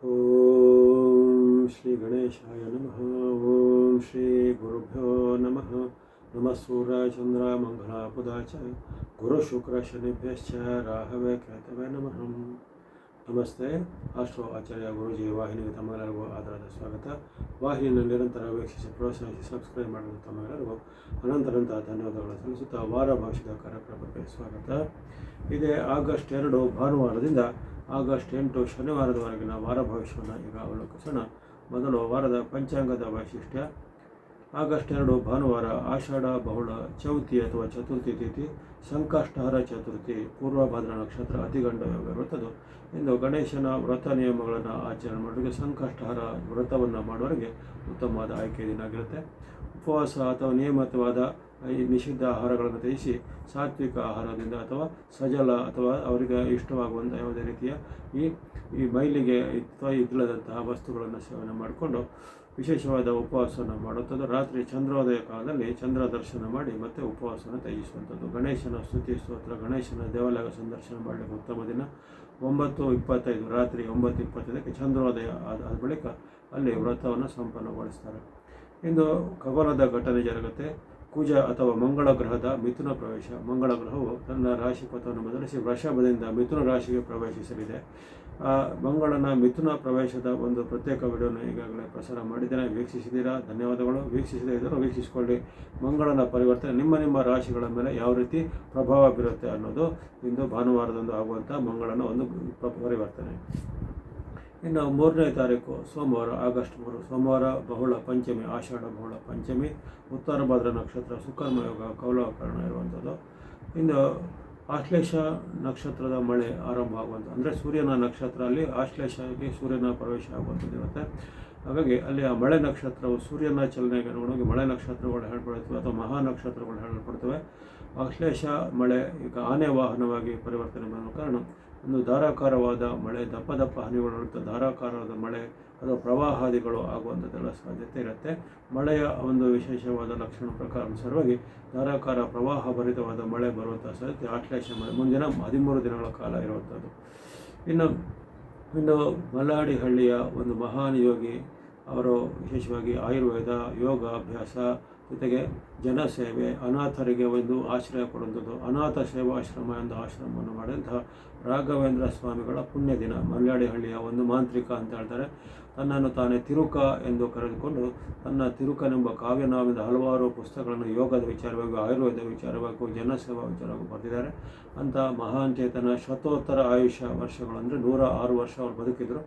ಓಂ ಶ್ರೀ ಗಣೇಶಾಯ ನಮಃ. ಓಂ ಶ್ರೀ ಗುರುಭ್ಯೋ ನಮಃ. ನಮಃ ಸೂರ್ಯ ಚಂದ್ರ ಮಂಗಳ ಬುಧಾಚ ಗುರು ಶುಕ್ರ ಶನಿಭ್ಯಶ್ಚ ರಾಹವೇ ಕೇತವೇ ನಮಃ. ನಮಸ್ತೆ. ಆಸ್ಟ್ರೋ ಆಚಾರ್ಯ ಗುರುಜಿ ವಾಹಿನಿಗೆ ತಮ್ಮೆಲ್ಲರಿಗೂ ಆಧಾರದ ಸ್ವಾಗತ. ವಾಹಿನಿಯನ್ನು ನಿರಂತರ ವೀಕ್ಷಿಸಿ ಪ್ರೋತ್ಸಾಹಿಸಿ ಸಬ್ಸ್ಕ್ರೈಬ್ ಮಾಡಿದ ತಮ್ಮೆಲ್ಲರಿಗೂ ಅನಂತ ಧನ್ಯವಾದಗಳು ಸಲ್ಲಿಸುತ್ತಾ ವಾರ ಭವಿಷ್ಯದ ಕಾರ್ಯಕ್ರಮಕ್ಕೆ ಸ್ವಾಗತ. ಇದೇ ಆಗಸ್ಟ್ 2 ಭಾನುವಾರದಿಂದ ಆಗಸ್ಟ್ 8 ಶನಿವಾರದವರೆಗಿನ ವಾರ ಭವಿಷ್ಯವನ್ನು ಈಗ ಅವಲೋಕಿಸೋಣ. ಮೊದಲು ವಾರದ ಪಂಚಾಂಗದ ವೈಶಿಷ್ಟ್ಯ. ಆಗಸ್ಟ್ 2 ಭಾನುವಾರ, ಆಷಾಢ ಬಹುಳ ಚೌತಿ ಅಥವಾ ಚತುರ್ಥಿ ತಿಥಿ, ಸಂಕಷ್ಟಹರ ಚತುರ್ಥಿ, ಪೂರ್ವಭದ್ರ ನಕ್ಷತ್ರ, ಅತಿಗಂಡ ಯೋಗ ಇರುತ್ತದೆ. ಇಂದು ಗಣೇಶನ ವ್ರತ ನಿಯಮಗಳನ್ನು ಆಚರಣೆ ಮಾಡೋರಿಗೆ, ಸಂಕಷ್ಟಹರ ವ್ರತವನ್ನು ಮಾಡುವವರಿಗೆ ಉತ್ತಮವಾದ ಆಯ್ಕೆ ದಿನ ಆಗಿರುತ್ತೆ. ಉಪವಾಸ ಅಥವಾ ನಿಯಮಿತವಾದ ಈ ನಿಷಿದ್ಧ ಆಹಾರಗಳನ್ನು ತ್ಯಜಿಸಿ ಸಾತ್ವಿಕ ಆಹಾರದಿಂದ ಅಥವಾ ಸಜಲ ಅಥವಾ ಅವರಿಗೆ ಇಷ್ಟವಾಗುವಂಥ ಯಾವುದೇ ರೀತಿಯ ಈ ಮೈಲಿಗೆ ಅಥವಾ ಇಲ್ಲದಂತಹ ವಸ್ತುಗಳನ್ನು ಸೇವನೆ ಮಾಡಿಕೊಂಡು ವಿಶೇಷವಾದ ಉಪವಾಸವನ್ನು ಮಾಡುವಂಥದ್ದು. ರಾತ್ರಿ ಚಂದ್ರೋದಯ ಕಾಲದಲ್ಲಿ ಚಂದ್ರ ದರ್ಶನ ಮಾಡಿ ಮತ್ತೆ ಉಪವಾಸವನ್ನು ತ್ಯಜಿಸುವಂಥದ್ದು. ಗಣೇಶನ ಸ್ತುತಿ ಸ್ತೋತ್ರ, ಗಣೇಶನ ದೇವಾಲಯ ಸಂದರ್ಶನ ಮಾಡಲಿಕ್ಕೆ ಉತ್ತಮ ದಿನ 9:25 ರಾತ್ರಿ 9:25 ಚಂದ್ರೋದಯ ಆದ ಬಳಿಕ ಅಲ್ಲಿ ವ್ರತವನ್ನು ಸಂಪನ್ನಗೊಳಿಸ್ತಾರೆ. ಇಂದು ಖಗೋಳದ ಘಟನೆ ಜರುಗುತ್ತೆ. ಕುಜ ಅಥವಾ ಮಂಗಳ ಗ್ರಹದ ಮಿಥುನ ಪ್ರವೇಶ. ಮಂಗಳ ಗ್ರಹವು ತನ್ನ ರಾಶಿಪಥವನ್ನು ಬದಲಿಸಿ ವೃಷಭದಿಂದ ಮಿಥುನ ರಾಶಿಗೆ ಪ್ರವೇಶಿಸಲಿದೆ. ಮಂಗಳನ ಮಿಥುನ ಪ್ರವೇಶದ ಒಂದು ಪ್ರತ್ಯೇಕ ವಿಡಿಯೋನ ಈಗಾಗಲೇ ಪ್ರಸಾರ ಮಾಡಿದ್ದೇನೆ. ವೀಕ್ಷಿಸಿದ್ದೀರಾ? ಧನ್ಯವಾದಗಳು. ವೀಕ್ಷಿಸದೇ ಇದ್ದರೂ ವೀಕ್ಷಿಸಿಕೊಳ್ಳಿ. ಮಂಗಳನ ಪರಿವರ್ತನೆ ನಿಮ್ಮ ರಾಶಿಗಳ ಮೇಲೆ ಯಾವ ರೀತಿ ಪ್ರಭಾವ ಬೀರುತ್ತೆ ಅನ್ನೋದು ಇಂದು ಭಾನುವಾರದಂದು ಆಗುವಂಥ ಮಂಗಳನ ಒಂದು ಪರಿವರ್ತನೆ. ಇನ್ನು 3ನೇ ತಾರೀಕು ಸೋಮವಾರ, ಆಗಸ್ಟ್ 3 ಸೋಮವಾರ, ಬಹುಳ ಪಂಚಮಿ, ಆಷಾಢ ಬಹುಳ ಪಂಚಮಿ, ಉತ್ತರ ಭದ್ರ ನಕ್ಷತ್ರ, ಸುಕರ್ಮ ಯೋಗ, ಕೌಲವಕರಣ ಇರುವಂಥದ್ದು. ಇನ್ನು ಆಶ್ಲೇಷ ನಕ್ಷತ್ರದ ಮಳೆ ಆರಂಭ ಆಗುವಂಥ, ಅಂದರೆ ಸೂರ್ಯನ ನಕ್ಷತ್ರ ಅಲ್ಲಿ ಆಶ್ಲೇಷಕ್ಕೆ ಸೂರ್ಯನ ಪ್ರವೇಶ ಆಗುವಂಥದ್ದು ಇರುತ್ತೆ. ಹಾಗಾಗಿ ಅಲ್ಲಿ ಆ ಮಳೆ ನಕ್ಷತ್ರವು ಸೂರ್ಯನ ಚಲನೆಗೆ ಅನುಗುಣವಾಗಿ ಮಳೆ ನಕ್ಷತ್ರಗಳು ಹೇಳಲ್ಪಡುತ್ತವೆ ಅಥವಾ ಮಹಾ ನಕ್ಷತ್ರಗಳು ಹೇಳಲ್ಪಡ್ತವೆ. ಆಶ್ಲೇಷ ಮಳೆ ಈಗ ಆನೆ ವಾಹನವಾಗಿ ಪರಿವರ್ತನೆ ಮಾಡುವ ಕಾರಣ ಒಂದು ಧಾರಾಕಾರವಾದ ಮಳೆ, ದಪ್ಪ ಹನಿಗಳಿರುತ್ತೆ. ಧಾರಾಕಾರವಾದ ಮಳೆ ಅಥವಾ ಪ್ರವಾಹಾದಿಗಳು ಆಗುವಂಥದ್ದೆಲ್ಲ ಸಾಧ್ಯತೆ ಇರುತ್ತೆ. ಮಳೆಯ ಒಂದು ವಿಶೇಷವಾದ ಲಕ್ಷಣ ಪ್ರಕಾರ ಅನುಸಾರವಾಗಿ ಧಾರಾಕಾರ ಪ್ರವಾಹ ಭರಿತವಾದ ಮಳೆ ಬರುವಂಥ ಸಾಧ್ಯತೆ ಆಶ್ಲೇಷ ಮಳೆ ಮುಂದಿನ 13 ದಿನಗಳ ಕಾಲ ಇರುವಂಥದ್ದು. ಇನ್ನು ಮಲ್ಲಾಡಿಹಳ್ಳಿಯ ಒಂದು ಮಹಾನ್ ಯೋಗಿ, ಅವರು ವಿಶೇಷವಾಗಿ ಆಯುರ್ವೇದ, ಯೋಗ ಅಭ್ಯಾಸ ಜೊತೆಗೆ ಜನಸೇವೆ, ಅನಾಥರಿಗೆ ಒಂದು ಆಶ್ರಯ ಕೊಡುವಂಥದ್ದು, ಅನಾಥ ಸೇವಾಶ್ರಮ ಎಂದು ಆಶ್ರಮವನ್ನು ಮಾಡಿದಂತಹ ರಾಘವೇಂದ್ರ ಸ್ವಾಮಿಗಳ ಪುಣ್ಯ ದಿನ. ಮಲ್ಲಾಡಿಹಳ್ಳಿಯ ಒಂದು ಮಾಂತ್ರಿಕ ಅಂತ ಹೇಳ್ತಾರೆ. ತನ್ನನ್ನು ತಾನೇ ತಿರುಕ ಎಂದು ಕರೆದುಕೊಂಡು ತನ್ನ ತಿರುಕನೆಂಬ ಕಾವ್ಯನಾಮದ ಹಲವಾರು ಪುಸ್ತಕಗಳನ್ನು ಯೋಗದ ವಿಚಾರವಾಗಿ, ಆಯುರ್ವೇದ ವಿಚಾರವಾಗಿ, ಜನಸೇವಾ ವಿಚಾರವಾಗಿ ಬರೆದಿದ್ದಾರೆ. ಅಂಥ ಮಹಾನ್ ಚೇತನ ಶತೋತ್ತರ ಆಯುಷ್ಯ ವರ್ಷಗಳು, ಅಂದರೆ 106 ವರ್ಷ ಅವರು ಬದುಕಿದ್ರು.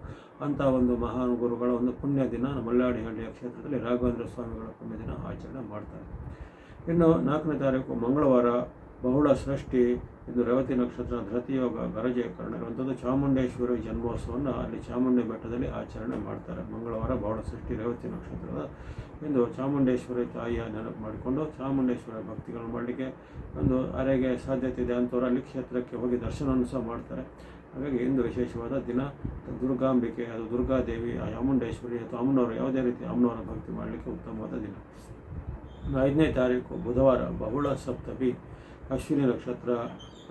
ಅಂಥ ಒಂದು ಮಹಾನ್ ಗುರುಗಳ ಒಂದು ಪುಣ್ಯ ದಿನ ಮಲ್ಲಾಡಿಹಳ್ಳಿಯ ಕ್ಷೇತ್ರದಲ್ಲಿ ರಾಘವೇಂದ್ರ ಸ್ವಾಮಿಗಳ ಪುಣ್ಯ ದಿನ ಆಚರಣೆ ಮಾಡ್ತಾರೆ. ಇನ್ನು 4ನೇ ತಾರೀಕು ಮಂಗಳವಾರ, ಬಹುಳ ಷಷ್ಠಿ, ಇದು ರೇವತಿ ನಕ್ಷತ್ರ, ಧೃತಿಯೋಗ, ಗರಜೀಕರಣ ಇರುವಂಥದ್ದು. ಚಾಮುಂಡೇಶ್ವರಿ ಜನ್ಮೋತ್ಸವವನ್ನು ಅಲ್ಲಿ ಚಾಮುಂಡಿ ಬೆಟ್ಟದಲ್ಲಿ ಆಚರಣೆ ಮಾಡ್ತಾರೆ. ಮಂಗಳವಾರ ಬಹುಳ ಷಷ್ಠಿ, ರೇವತಿ ನಕ್ಷತ್ರದ ಇಂದು ಚಾಮುಂಡೇಶ್ವರಿ ತಾಯಿಯ ನೆನಪು ಮಾಡಿಕೊಂಡು ಚಾಮುಂಡೇಶ್ವರಿ ಭಕ್ತಿಗಳನ್ನು ಮಾಡಲಿಕ್ಕೆ ಒಂದು ಅರೆಗೆ ಸಾಧ್ಯತೆ ಇದೆ ಅಂಥವ್ರು ಅಲ್ಲಿ ಕ್ಷೇತ್ರಕ್ಕೆ ಹೋಗಿ ದರ್ಶನವನ್ನು ಸಹ ಮಾಡ್ತಾರೆ. ಹಾಗಾಗಿ ಇಂದು ವಿಶೇಷವಾದ ದಿನ. ದುರ್ಗಾಂಬಿಕೆ, ಅದು ದುರ್ಗಾದೇವಿ, ಚಾಮುಂಡೇಶ್ವರಿ ಅಥವಾ ಅಮ್ಮನವರು, ಯಾವುದೇ ರೀತಿ ಅಮ್ಮನವರ ಭಕ್ತಿ ಮಾಡಲಿಕ್ಕೆ ಉತ್ತಮವಾದ ದಿನ. 5ನೇ ತಾರೀಕು ಬುಧವಾರ, ಬಹುಳ ಸಪ್ತಮಿ, ಅಶ್ವಿನಿ ನಕ್ಷತ್ರ,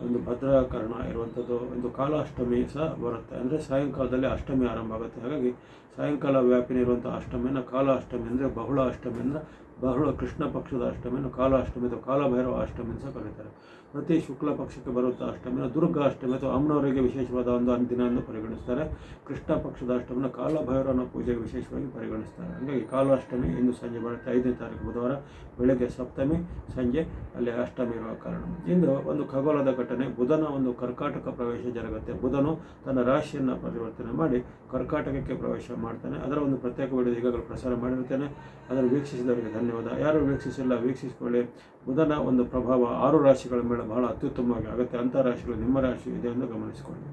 ಒಂದು ಭದ್ರಾಕರಣ ಇರುವಂಥದ್ದು. ಒಂದು ಕಾಲಾಷ್ಟಮಿ ಸಹ ಬರುತ್ತೆ, ಅಂದರೆ ಸಾಯಂಕಾಲದಲ್ಲಿ ಅಷ್ಟಮಿ ಆರಂಭ ಆಗುತ್ತೆ. ಹಾಗಾಗಿ ಸಾಯಂಕಾಲ ವ್ಯಾಪಿನಿ ಇರುವಂಥ ಅಷ್ಟಮಿಯನ್ನು ಕಾಲಾಷ್ಟಮಿ, ಅಂದರೆ ಬಹುಳ ಅಷ್ಟಮಿ, ಅಂದರೆ ಬಹುಳ ಕೃಷ್ಣ ಪಕ್ಷದ ಅಷ್ಟಮಿಯನ್ನು ಕಾಲಾಷ್ಟಮಿ ಅಥವಾ ಕಾಲಭೈರವ ಅಷ್ಟಮಿ ಸಹ ಕರೀತಾರೆ. ಪ್ರತಿ ಶುಕ್ಲ ಪಕ್ಷಕ್ಕೆ ಬರುವಂಥ ಅಷ್ಟಮಿನ ದುರ್ಗಾಷ್ಟಮಿ ಅಥವಾ ಅಮ್ಮನವರಿಗೆ ವಿಶೇಷವಾದ ಒಂದು ದಿನ ಎಂದು ಪರಿಗಣಿಸ್ತಾರೆ. ಕೃಷ್ಣ ಪಕ್ಷದ ಅಷ್ಟಮಿನ ಕಾಲಭೈರವನ ಪೂಜೆಗೆ ವಿಶೇಷವಾಗಿ ಪರಿಗಣಿಸ್ತಾರೆ. ಹಾಗಾಗಿ ಕಾಲಾಷ್ಟಮಿ ಇಂದು ಸಂಜೆ ಬರುತ್ತೆ. 5ನೇ ತಾರೀಕು ಬುಧವಾರ ಬೆಳಗ್ಗೆ ಸಪ್ತಮಿ, ಸಂಜೆ ಅಲ್ಲಿ ಅಷ್ಟಮಿ ಇರುವ ಕಾರಣ. ಇಂದು ಒಂದು ಖಗೋಳದ ಘಟನೆ. ಬುಧನ ಒಂದು ಕರ್ಕಾಟಕ ಪ್ರವೇಶ ಜರುಗುತ್ತೆ. ಬುಧನು ತನ್ನ ರಾಶಿಯನ್ನು ಪರಿವರ್ತನೆ ಮಾಡಿ ಕರ್ಕಾಟಕಕ್ಕೆ ಪ್ರವೇಶ ಮಾಡ್ತಾನೆ. ಅದರ ಒಂದು ಪ್ರತ್ಯೇಕ ವಿಡಿಯೋ ಈಗಾಗಲೇ ಪ್ರಸಾರ ಮಾಡಿರುತ್ತೇನೆ. ಅದನ್ನು ವೀಕ್ಷಿಸಿದವರಿಗೆ ಧನ್ಯವಾದ. ಯಾರು ವೀಕ್ಷಿಸಿಲ್ಲ ವೀಕ್ಷಿಸಿಕೊಳ್ಳಿ. ಬುಧನ ಒಂದು ಪ್ರಭಾವ 6 ರಾಶಿಗಳ ಮೇಲೆ ಬಹಳ ಅತ್ಯುತ್ತಮವಾಗಿ ಆಗುತ್ತೆ. ಅಂಥ ರಾಶಿಗಳು ನಿಮ್ಮ ರಾಶಿ ಇದೆ ಎಂದು ಗಮನಿಸಿಕೊಳ್ಳಿ.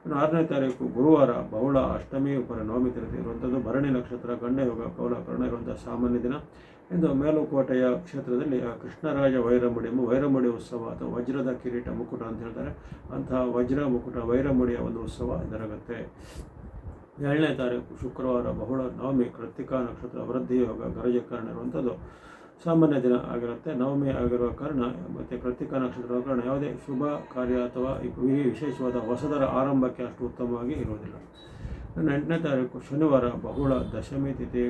ಇನ್ನು 6ನೇ ತಾರೀಕು ಗುರುವಾರ, ಬಹುಳ ಅಷ್ಟಮಿ, ಉಪರ ನವಮಿ ತಿಥಿ ಇರುವಂಥದ್ದು. ಭರಣಿ ನಕ್ಷತ್ರ, ಗಂಡ ಯೋಗ, ಕೌಲಕರಣ ಇರುವಂಥ ಸಾಮಾನ್ಯ ದಿನ. ಇಂದು ಮೇಲುಕೋಟೆಯ ಕ್ಷೇತ್ರದಲ್ಲಿ ಕೃಷ್ಣರಾಜ ವೈರಮುಡಿ ಎಂಬ ವೈರಮುಡಿ ಉತ್ಸವ ಅಥವಾ ವಜ್ರದ ಕಿರೀಟ ಮುಕುಟ ಅಂತ ಹೇಳ್ತಾರೆ. ಅಂತಹ ವಜ್ರ ಮುಕುಟ ವೈರಮುಡಿಯ ಒಂದು ಉತ್ಸವ ಜರುಗುತ್ತೆ. 7ನೇ ತಾರೀಕು ಶುಕ್ರವಾರ, ಬಹುಳ ನವಮಿ, ಕೃತ್ತಿಕಾ ನಕ್ಷತ್ರ, ವೃದ್ಧಿ ಯೋಗ, ಗರಜೀಕರಣ ಇರುವಂಥದ್ದು ಸಾಮಾನ್ಯ ದಿನ ಆಗಿರುತ್ತೆ. ನವಮಿ ಆಗಿರುವ ಕಾರಣ ಮತ್ತು ಕೃತ್ತಿಕಾ ನಕ್ಷತ್ರದ ಕಾರಣ ಯಾವುದೇ ಶುಭ ಕಾರ್ಯ ಅಥವಾ ವಿಶೇಷವಾದ ಹೊಸದರ ಆರಂಭಕ್ಕೆ ಅಷ್ಟು ಉತ್ತಮವಾಗಿ ಇರುವುದಿಲ್ಲ. ಇನ್ನು 8ನೇ ತಾರೀಕು ಶನಿವಾರ ಬಹುಳ ದಶಮಿ ತಿಥಿ.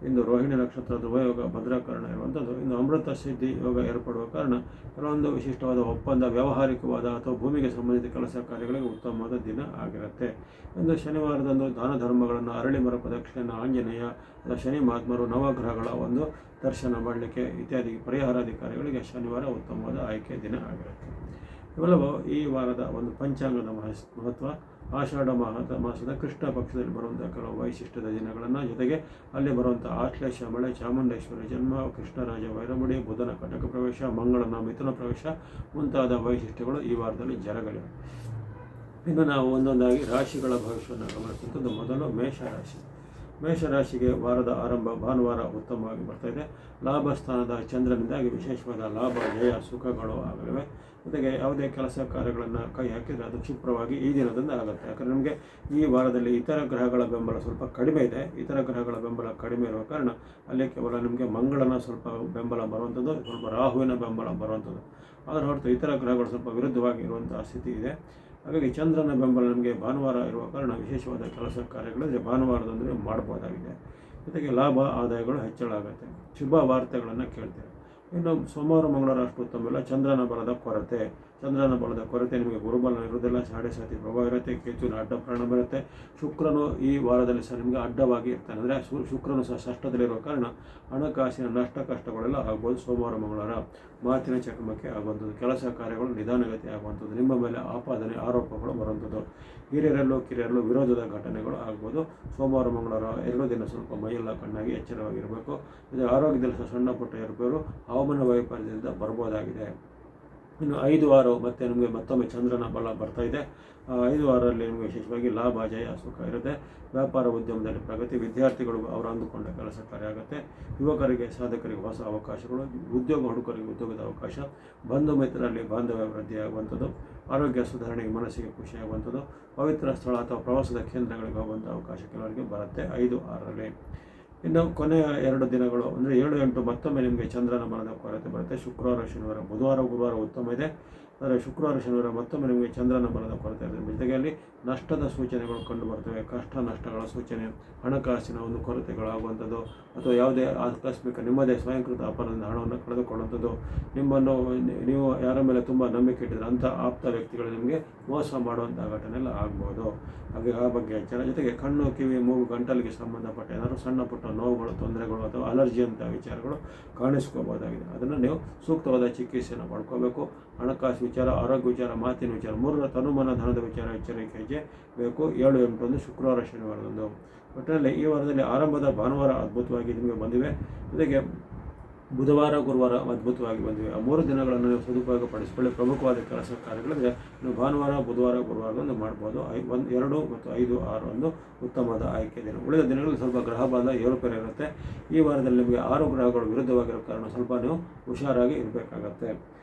ಇಂದು ರೋಹಿಣಿ ನಕ್ಷತ್ರ ಧ್ರುವಯೋಗ ಭದ್ರಾಕರಣ ಇರುವಂಥದ್ದು. ಇನ್ನು ಅಮೃತ ಸಿದ್ಧಿ ಯೋಗ ಏರ್ಪಡುವ ಕಾರಣ ಕೆಲವೊಂದು ವಿಶಿಷ್ಟವಾದ ಒಪ್ಪಂದ, ವ್ಯಾವಹಾರಿಕವಾದ ಅಥವಾ ಭೂಮಿಗೆ ಸಂಬಂಧಿಸಿದ ಕೆಲಸ ಕಾರ್ಯಗಳಿಗೆ ಉತ್ತಮವಾದ ದಿನ ಆಗಿರುತ್ತೆ. ಇಂದು ಶನಿವಾರದಂದು ದಾನ ಧರ್ಮಗಳನ್ನು, ಅರಳಿ ಮರ ಪ್ರದಕ್ಷಿಣೆ, ಆಂಜನೇಯ, ಶನಿ ಮಹಾತ್ಮರು, ನವಗ್ರಹಗಳ ಒಂದು ದರ್ಶನ ಮಾಡಲಿಕ್ಕೆ ಇತ್ಯಾದಿ ಪರಿಹಾರಾಧಿಕಾರಿಗಳಿಗೆ ಶನಿವಾರ ಉತ್ತಮವಾದ ಆಯ್ಕೆ ದಿನ ಆಗಿರುತ್ತೆ. ಇವೆಲ್ಲವೂ ಈ ವಾರದ ಒಂದು ಪಂಚಾಂಗದ ಮಹತ್ವ, ಆಷಾಢ ಮಾಸದ ಕೃಷ್ಣ ಪಕ್ಷದಲ್ಲಿ ಬರುವಂಥ ಕೆಲವು ವೈಶಿಷ್ಟ್ಯದ ದಿನಗಳನ್ನು, ಜೊತೆಗೆ ಅಲ್ಲಿ ಬರುವಂಥ ಆಶ್ಲೇಷ ಮಳೆ, ಚಾಮುಂಡೇಶ್ವರಿ ಜನ್ಮ, ಕೃಷ್ಣರಾಜ ವೈರಮುಡಿ, ಬುಧನ ಕಟಕ ಪ್ರವೇಶ, ಮಂಗಳನ ಮಿಥುನ ಪ್ರವೇಶ ಮುಂತಾದ ವೈಶಿಷ್ಟ್ಯಗಳು ಈ ವಾರದಲ್ಲಿ ಜರಗಲಿವೆ. ಇನ್ನು ನಾವು ಒಂದೊಂದಾಗಿ ರಾಶಿಗಳ ಭವಿಷ್ಯವನ್ನು ಗಮನಿಸುವಂಥದ್ದು. ಮೊದಲು ಮೇಷರಾಶಿ. ಮೇಷರಾಶಿಗೆ ವಾರದ ಆರಂಭ ಭಾನುವಾರ ಉತ್ತಮವಾಗಿ ಬರ್ತಾಯಿದೆ. ಲಾಭ ಸ್ಥಾನದ ಚಂದ್ರನಿಂದಾಗಿ ವಿಶೇಷವಾದ ಲಾಭ, ಜಯ, ಸುಖಗಳು ಆಗಲಿವೆ. ಜೊತೆಗೆ ಯಾವುದೇ ಕೆಲಸ ಕಾರ್ಯಗಳನ್ನು ಕೈ ಹಾಕಿದರೆ ಅದು ಕ್ಷಿಪ್ರವಾಗಿ ಈ ದಿನದಿಂದ ಆಗುತ್ತೆ. ಯಾಕಂದರೆ ನಮಗೆ ಈ ವಾರದಲ್ಲಿ ಇತರ ಗ್ರಹಗಳ ಬೆಂಬಲ ಸ್ವಲ್ಪ ಕಡಿಮೆ ಇದೆ. ಇತರ ಗ್ರಹಗಳ ಬೆಂಬಲ ಕಡಿಮೆ ಇರುವ ಕಾರಣ ಅಲ್ಲಿ ಕೇವಲ ನಿಮಗೆ ಮಂಗಳನ ಸ್ವಲ್ಪ ಬೆಂಬಲ ಬರುವಂಥದ್ದು, ಸ್ವಲ್ಪ ರಾಹುವಿನ ಬೆಂಬಲ ಬರುವಂಥದ್ದು. ಅದರ ಹೊರತು ಇತರ ಗ್ರಹಗಳು ಸ್ವಲ್ಪ ವಿರುದ್ಧವಾಗಿ ಇರುವಂಥ ಸ್ಥಿತಿ ಇದೆ. ಹಾಗಾಗಿ ಚಂದ್ರನ ಬೆಂಬಲ ನಮಗೆ ಭಾನುವಾರ ಇರುವ ಕಾರಣ ವಿಶೇಷವಾದ ಕೆಲಸ ಕಾರ್ಯಗಳಿದ್ರೆ ಭಾನುವಾರದಂದರೆ ಮಾಡ್ಬೋದಾಗಿದೆ. ಜೊತೆಗೆ ಲಾಭ, ಆದಾಯಗಳು ಹೆಚ್ಚಳ ಆಗುತ್ತೆ. ಶುಭ ವಾರ್ತೆಗಳನ್ನು ಕೇಳ್ತೇವೆ. ಇನ್ನು ಸೋಮವಾರ, ಮಂಗಳವಾರ ಅಷ್ಟು ಉತ್ತಮವಿಲ್ಲ. ಚಂದ್ರನ ಬಲದ ಕೊರತೆ ನಿಮಗೆ ಗುರುಬಲ ಇರುವುದಿಲ್ಲ. ಸಾಡೆ ಸಾತಿ ಪ್ರಭಾವ ಇರುತ್ತೆ. ಕೇತುವಿನ ಅಡ್ಡ ಪ್ರಾಣ ಬರುತ್ತೆ. ಶುಕ್ರನು ಈ ವಾರದಲ್ಲಿ ಸಹ ನಿಮಗೆ ಅಡ್ಡವಾಗಿ ಇರ್ತಾನೆ. ಅಂದರೆ ಶುಕ್ರನು ಸಹ ಷಷ್ಠದಲ್ಲಿರುವ ಕಾರಣ ಹಣಕಾಸಿನ ನಷ್ಟ ಕಷ್ಟಗಳೆಲ್ಲ ಆಗ್ಬೋದು. ಸೋಮವಾರ, ಮಂಗಳವಾರ ಮಾತಿನ ಚಕಮಕಿ ಆಗುವಂಥದ್ದು, ಕೆಲಸ ಕಾರ್ಯಗಳು ನಿಧಾನಗತಿ ಆಗುವಂಥದ್ದು, ನಿಮ್ಮ ಮೇಲೆ ಆಪಾದನೆ, ಆರೋಪಗಳು ಬರುವಂಥದ್ದು, ಹಿರಿಯರಲ್ಲೂ ಕಿರಿಯರಲ್ಲೂ ವಿರೋಧದ ಘಟನೆಗಳು ಆಗ್ಬೋದು. ಸೋಮವಾರ, ಮಂಗಳವಾರ 2 ದಿನ ಸ್ವಲ್ಪ ಮೈಯೆಲ್ಲ ಕಣ್ಣಾಗಿ ಎಚ್ಚರವಾಗಿರಬೇಕು. ಇದು ಆರೋಗ್ಯದಲ್ಲಿ ಸಹ ಸಣ್ಣ ಪುಟ್ಟ ಏರುಪೇರು, ಹವಾಮಾನ ವೈಪರೀತ್ಯದಿಂದ ಬರ್ಬೋದಾಗಿದೆ. ಇನ್ನು 5 ವಾರ ಮತ್ತೆ ನಿಮಗೆ ಮತ್ತೊಮ್ಮೆ ಚಂದ್ರನ ಬಲ ಬರ್ತಾ ಇದೆ. 5 ವಾರದಲ್ಲಿ ನಿಮಗೆ ವಿಶೇಷವಾಗಿ ಲಾಭ, ಜಯ, ಸುಖ ಇರುತ್ತೆ. ವ್ಯಾಪಾರ ಉದ್ಯಮದಲ್ಲಿ ಪ್ರಗತಿ, ವಿದ್ಯಾರ್ಥಿಗಳು ಅವರು ಅಂದುಕೊಂಡ ಕೆಲಸ ಕಾರ್ಯ ಆಗುತ್ತೆ. ಯುವಕರಿಗೆ, ಸಾಧಕರಿಗೆ ಹೊಸ ಅವಕಾಶಗಳು, ಉದ್ಯೋಗ ಹುಡುಕರಿಗೆ ಉದ್ಯೋಗದ ಅವಕಾಶ, ಬಂಧು ಮಿತ್ರರಲ್ಲಿ ಬಾಂಧವ್ಯ ವೃದ್ಧಿಯಾಗುವಂಥದ್ದು, ಆರೋಗ್ಯ ಸುಧಾರಣೆಗೆ ಮನಸ್ಸಿಗೆ ಖುಷಿಯಾಗುವಂಥದ್ದು, ಪವಿತ್ರ ಸ್ಥಳ ಅಥವಾ ಪ್ರವಾಸದ ಕೇಂದ್ರಗಳಿಗೆ ಹೋಗುವಂಥ ಅವಕಾಶ ಕೆಲವರಿಗೆ ಬರುತ್ತೆ 5, 6ರಲ್ಲಿ. ಇನ್ನು ಕೊನೆಯ 2 ದಿನಗಳು ಅಂದರೆ 7, 8 ಮತ್ತೊಮ್ಮೆ ನಿಮಗೆ ಚಂದ್ರನ ಬಲದ ಕೊರತೆ ಬರುತ್ತೆ. ಶುಕ್ರವಾರ, ಶನಿವಾರ, ಬುಧವಾರ, ಗುರುವಾರ ಉತ್ತಮ ಇದೆ. ಆದರೆ ಶುಕ್ರವಾರ, ಶನಿವಾರ ಮತ್ತೊಮ್ಮೆ ನಿಮಗೆ ಚಂದ್ರನ ಬಲದ ಕೊರತೆ ಇರುತ್ತೆ. ಜೊತೆಗೆ ಅಲ್ಲಿ ನಷ್ಟದ ಸೂಚನೆಗಳು ಕಂಡು ಬರ್ತವೆ. ಕಷ್ಟ ನಷ್ಟಗಳ ಸೂಚನೆ, ಹಣಕಾಸಿನ ಒಂದು ಕೊರತೆಗಳಾಗುವಂಥದ್ದು, ಅಥವಾ ಯಾವುದೇ ಆಕಸ್ಮಿಕ ನಿಮ್ಮದೇ ಸ್ವಯಂಕೃತ ಅಪರಾಧದಿಂದ ಹಣವನ್ನು ಕಳೆದುಕೊಳ್ಳುವಂಥದ್ದು, ನಿಮ್ಮನ್ನು ನೀವು ಯಾರ ಮೇಲೆ ತುಂಬ ನಂಬಿಕೆ ಇಟ್ಟಿದ್ರೆ ಅಂಥ ಆಪ್ತ ವ್ಯಕ್ತಿಗಳು ನಿಮಗೆ ಮೋಸ ಮಾಡುವಂಥ ಘಟನೆ ಎಲ್ಲ ಆಗ್ಬೋದು. ಹಾಗೆ ಆ ಬಗ್ಗೆ ಎಚ್ಚರ. ಜೊತೆಗೆ ಕಣ್ಣು, ಕಿವಿ, ಮೂಗು, ಗಂಟಲಿಗೆ ಸಂಬಂಧಪಟ್ಟ ಏನಾದರೂ ಸಣ್ಣ ಪುಟ್ಟ ನೋವುಗಳು, ತೊಂದರೆಗಳು ಅಥವಾ ಅಲರ್ಜಿ ಅಂತ ವಿಚಾರಗಳು ಕಾಣಿಸ್ಕೋಬೋದಾಗಿದೆ. ಅದನ್ನು ನೀವು ಸೂಕ್ತವಾದ ಚಿಕಿತ್ಸೆಯನ್ನು ಪಡ್ಕೋಬೇಕು. ಹಣಕಾಸು ವಿಚಾರ, ಆರೋಗ್ಯ ವಿಚಾರ, ಮಾತಿನ ವಿಚಾರ, 3ರ ತನುಮನ ಧನದ ವಿಚಾರ ಎಚ್ಚರಿಕೆ ಹೆಜ್ಜೆ ಬೇಕು. 7, 8 ಶುಕ್ರವಾರ, ಶನಿವಾರದಂದು. ಒಟ್ಟಿನಲ್ಲಿ ಈ ವಾರದಲ್ಲಿ ಆರಂಭದ ಭಾನುವಾರ ಅದ್ಭುತವಾಗಿ ನಿಮಗೆ ಬಂದಿವೆ. ಜೊತೆಗೆ ಬುಧವಾರ, ಗುರುವಾರ ಅದ್ಭುತವಾಗಿ ಬಂದಿವೆ. ಆ 3 ದಿನಗಳನ್ನು ನೀವು ಸದುಪಯೋಗ ಪಡಿಸಿಕೊಳ್ಳಿ. ಪ್ರಮುಖವಾದ ಕೆಲಸ ಕಾರ್ಯಗಳಿದ್ರೆ ನೀವು ಭಾನುವಾರ, ಬುಧವಾರ, ಗುರುವಾರದಂದು ಮಾಡ್ಬೋದು. 1, 2 ಮತ್ತು 5, 6 ಒಂದು ಉತ್ತಮವಾದ ಆಯ್ಕೆ ದಿನ. ಉಳಿದ ದಿನಗಳಲ್ಲಿ ಸ್ವಲ್ಪ ಗ್ರಹ ಬಾಧ ಏರುಪೇರು ಇರುತ್ತೆ. ಈ ವಾರದಲ್ಲಿ ನಿಮಗೆ 6 ಗ್ರಹಗಳು ವಿರುದ್ಧವಾಗಿರೋ ಕಾರಣ ಸ್ವಲ್ಪ ನೀವು ಹುಷಾರಾಗಿ ಇರಬೇಕಾಗತ್ತೆ.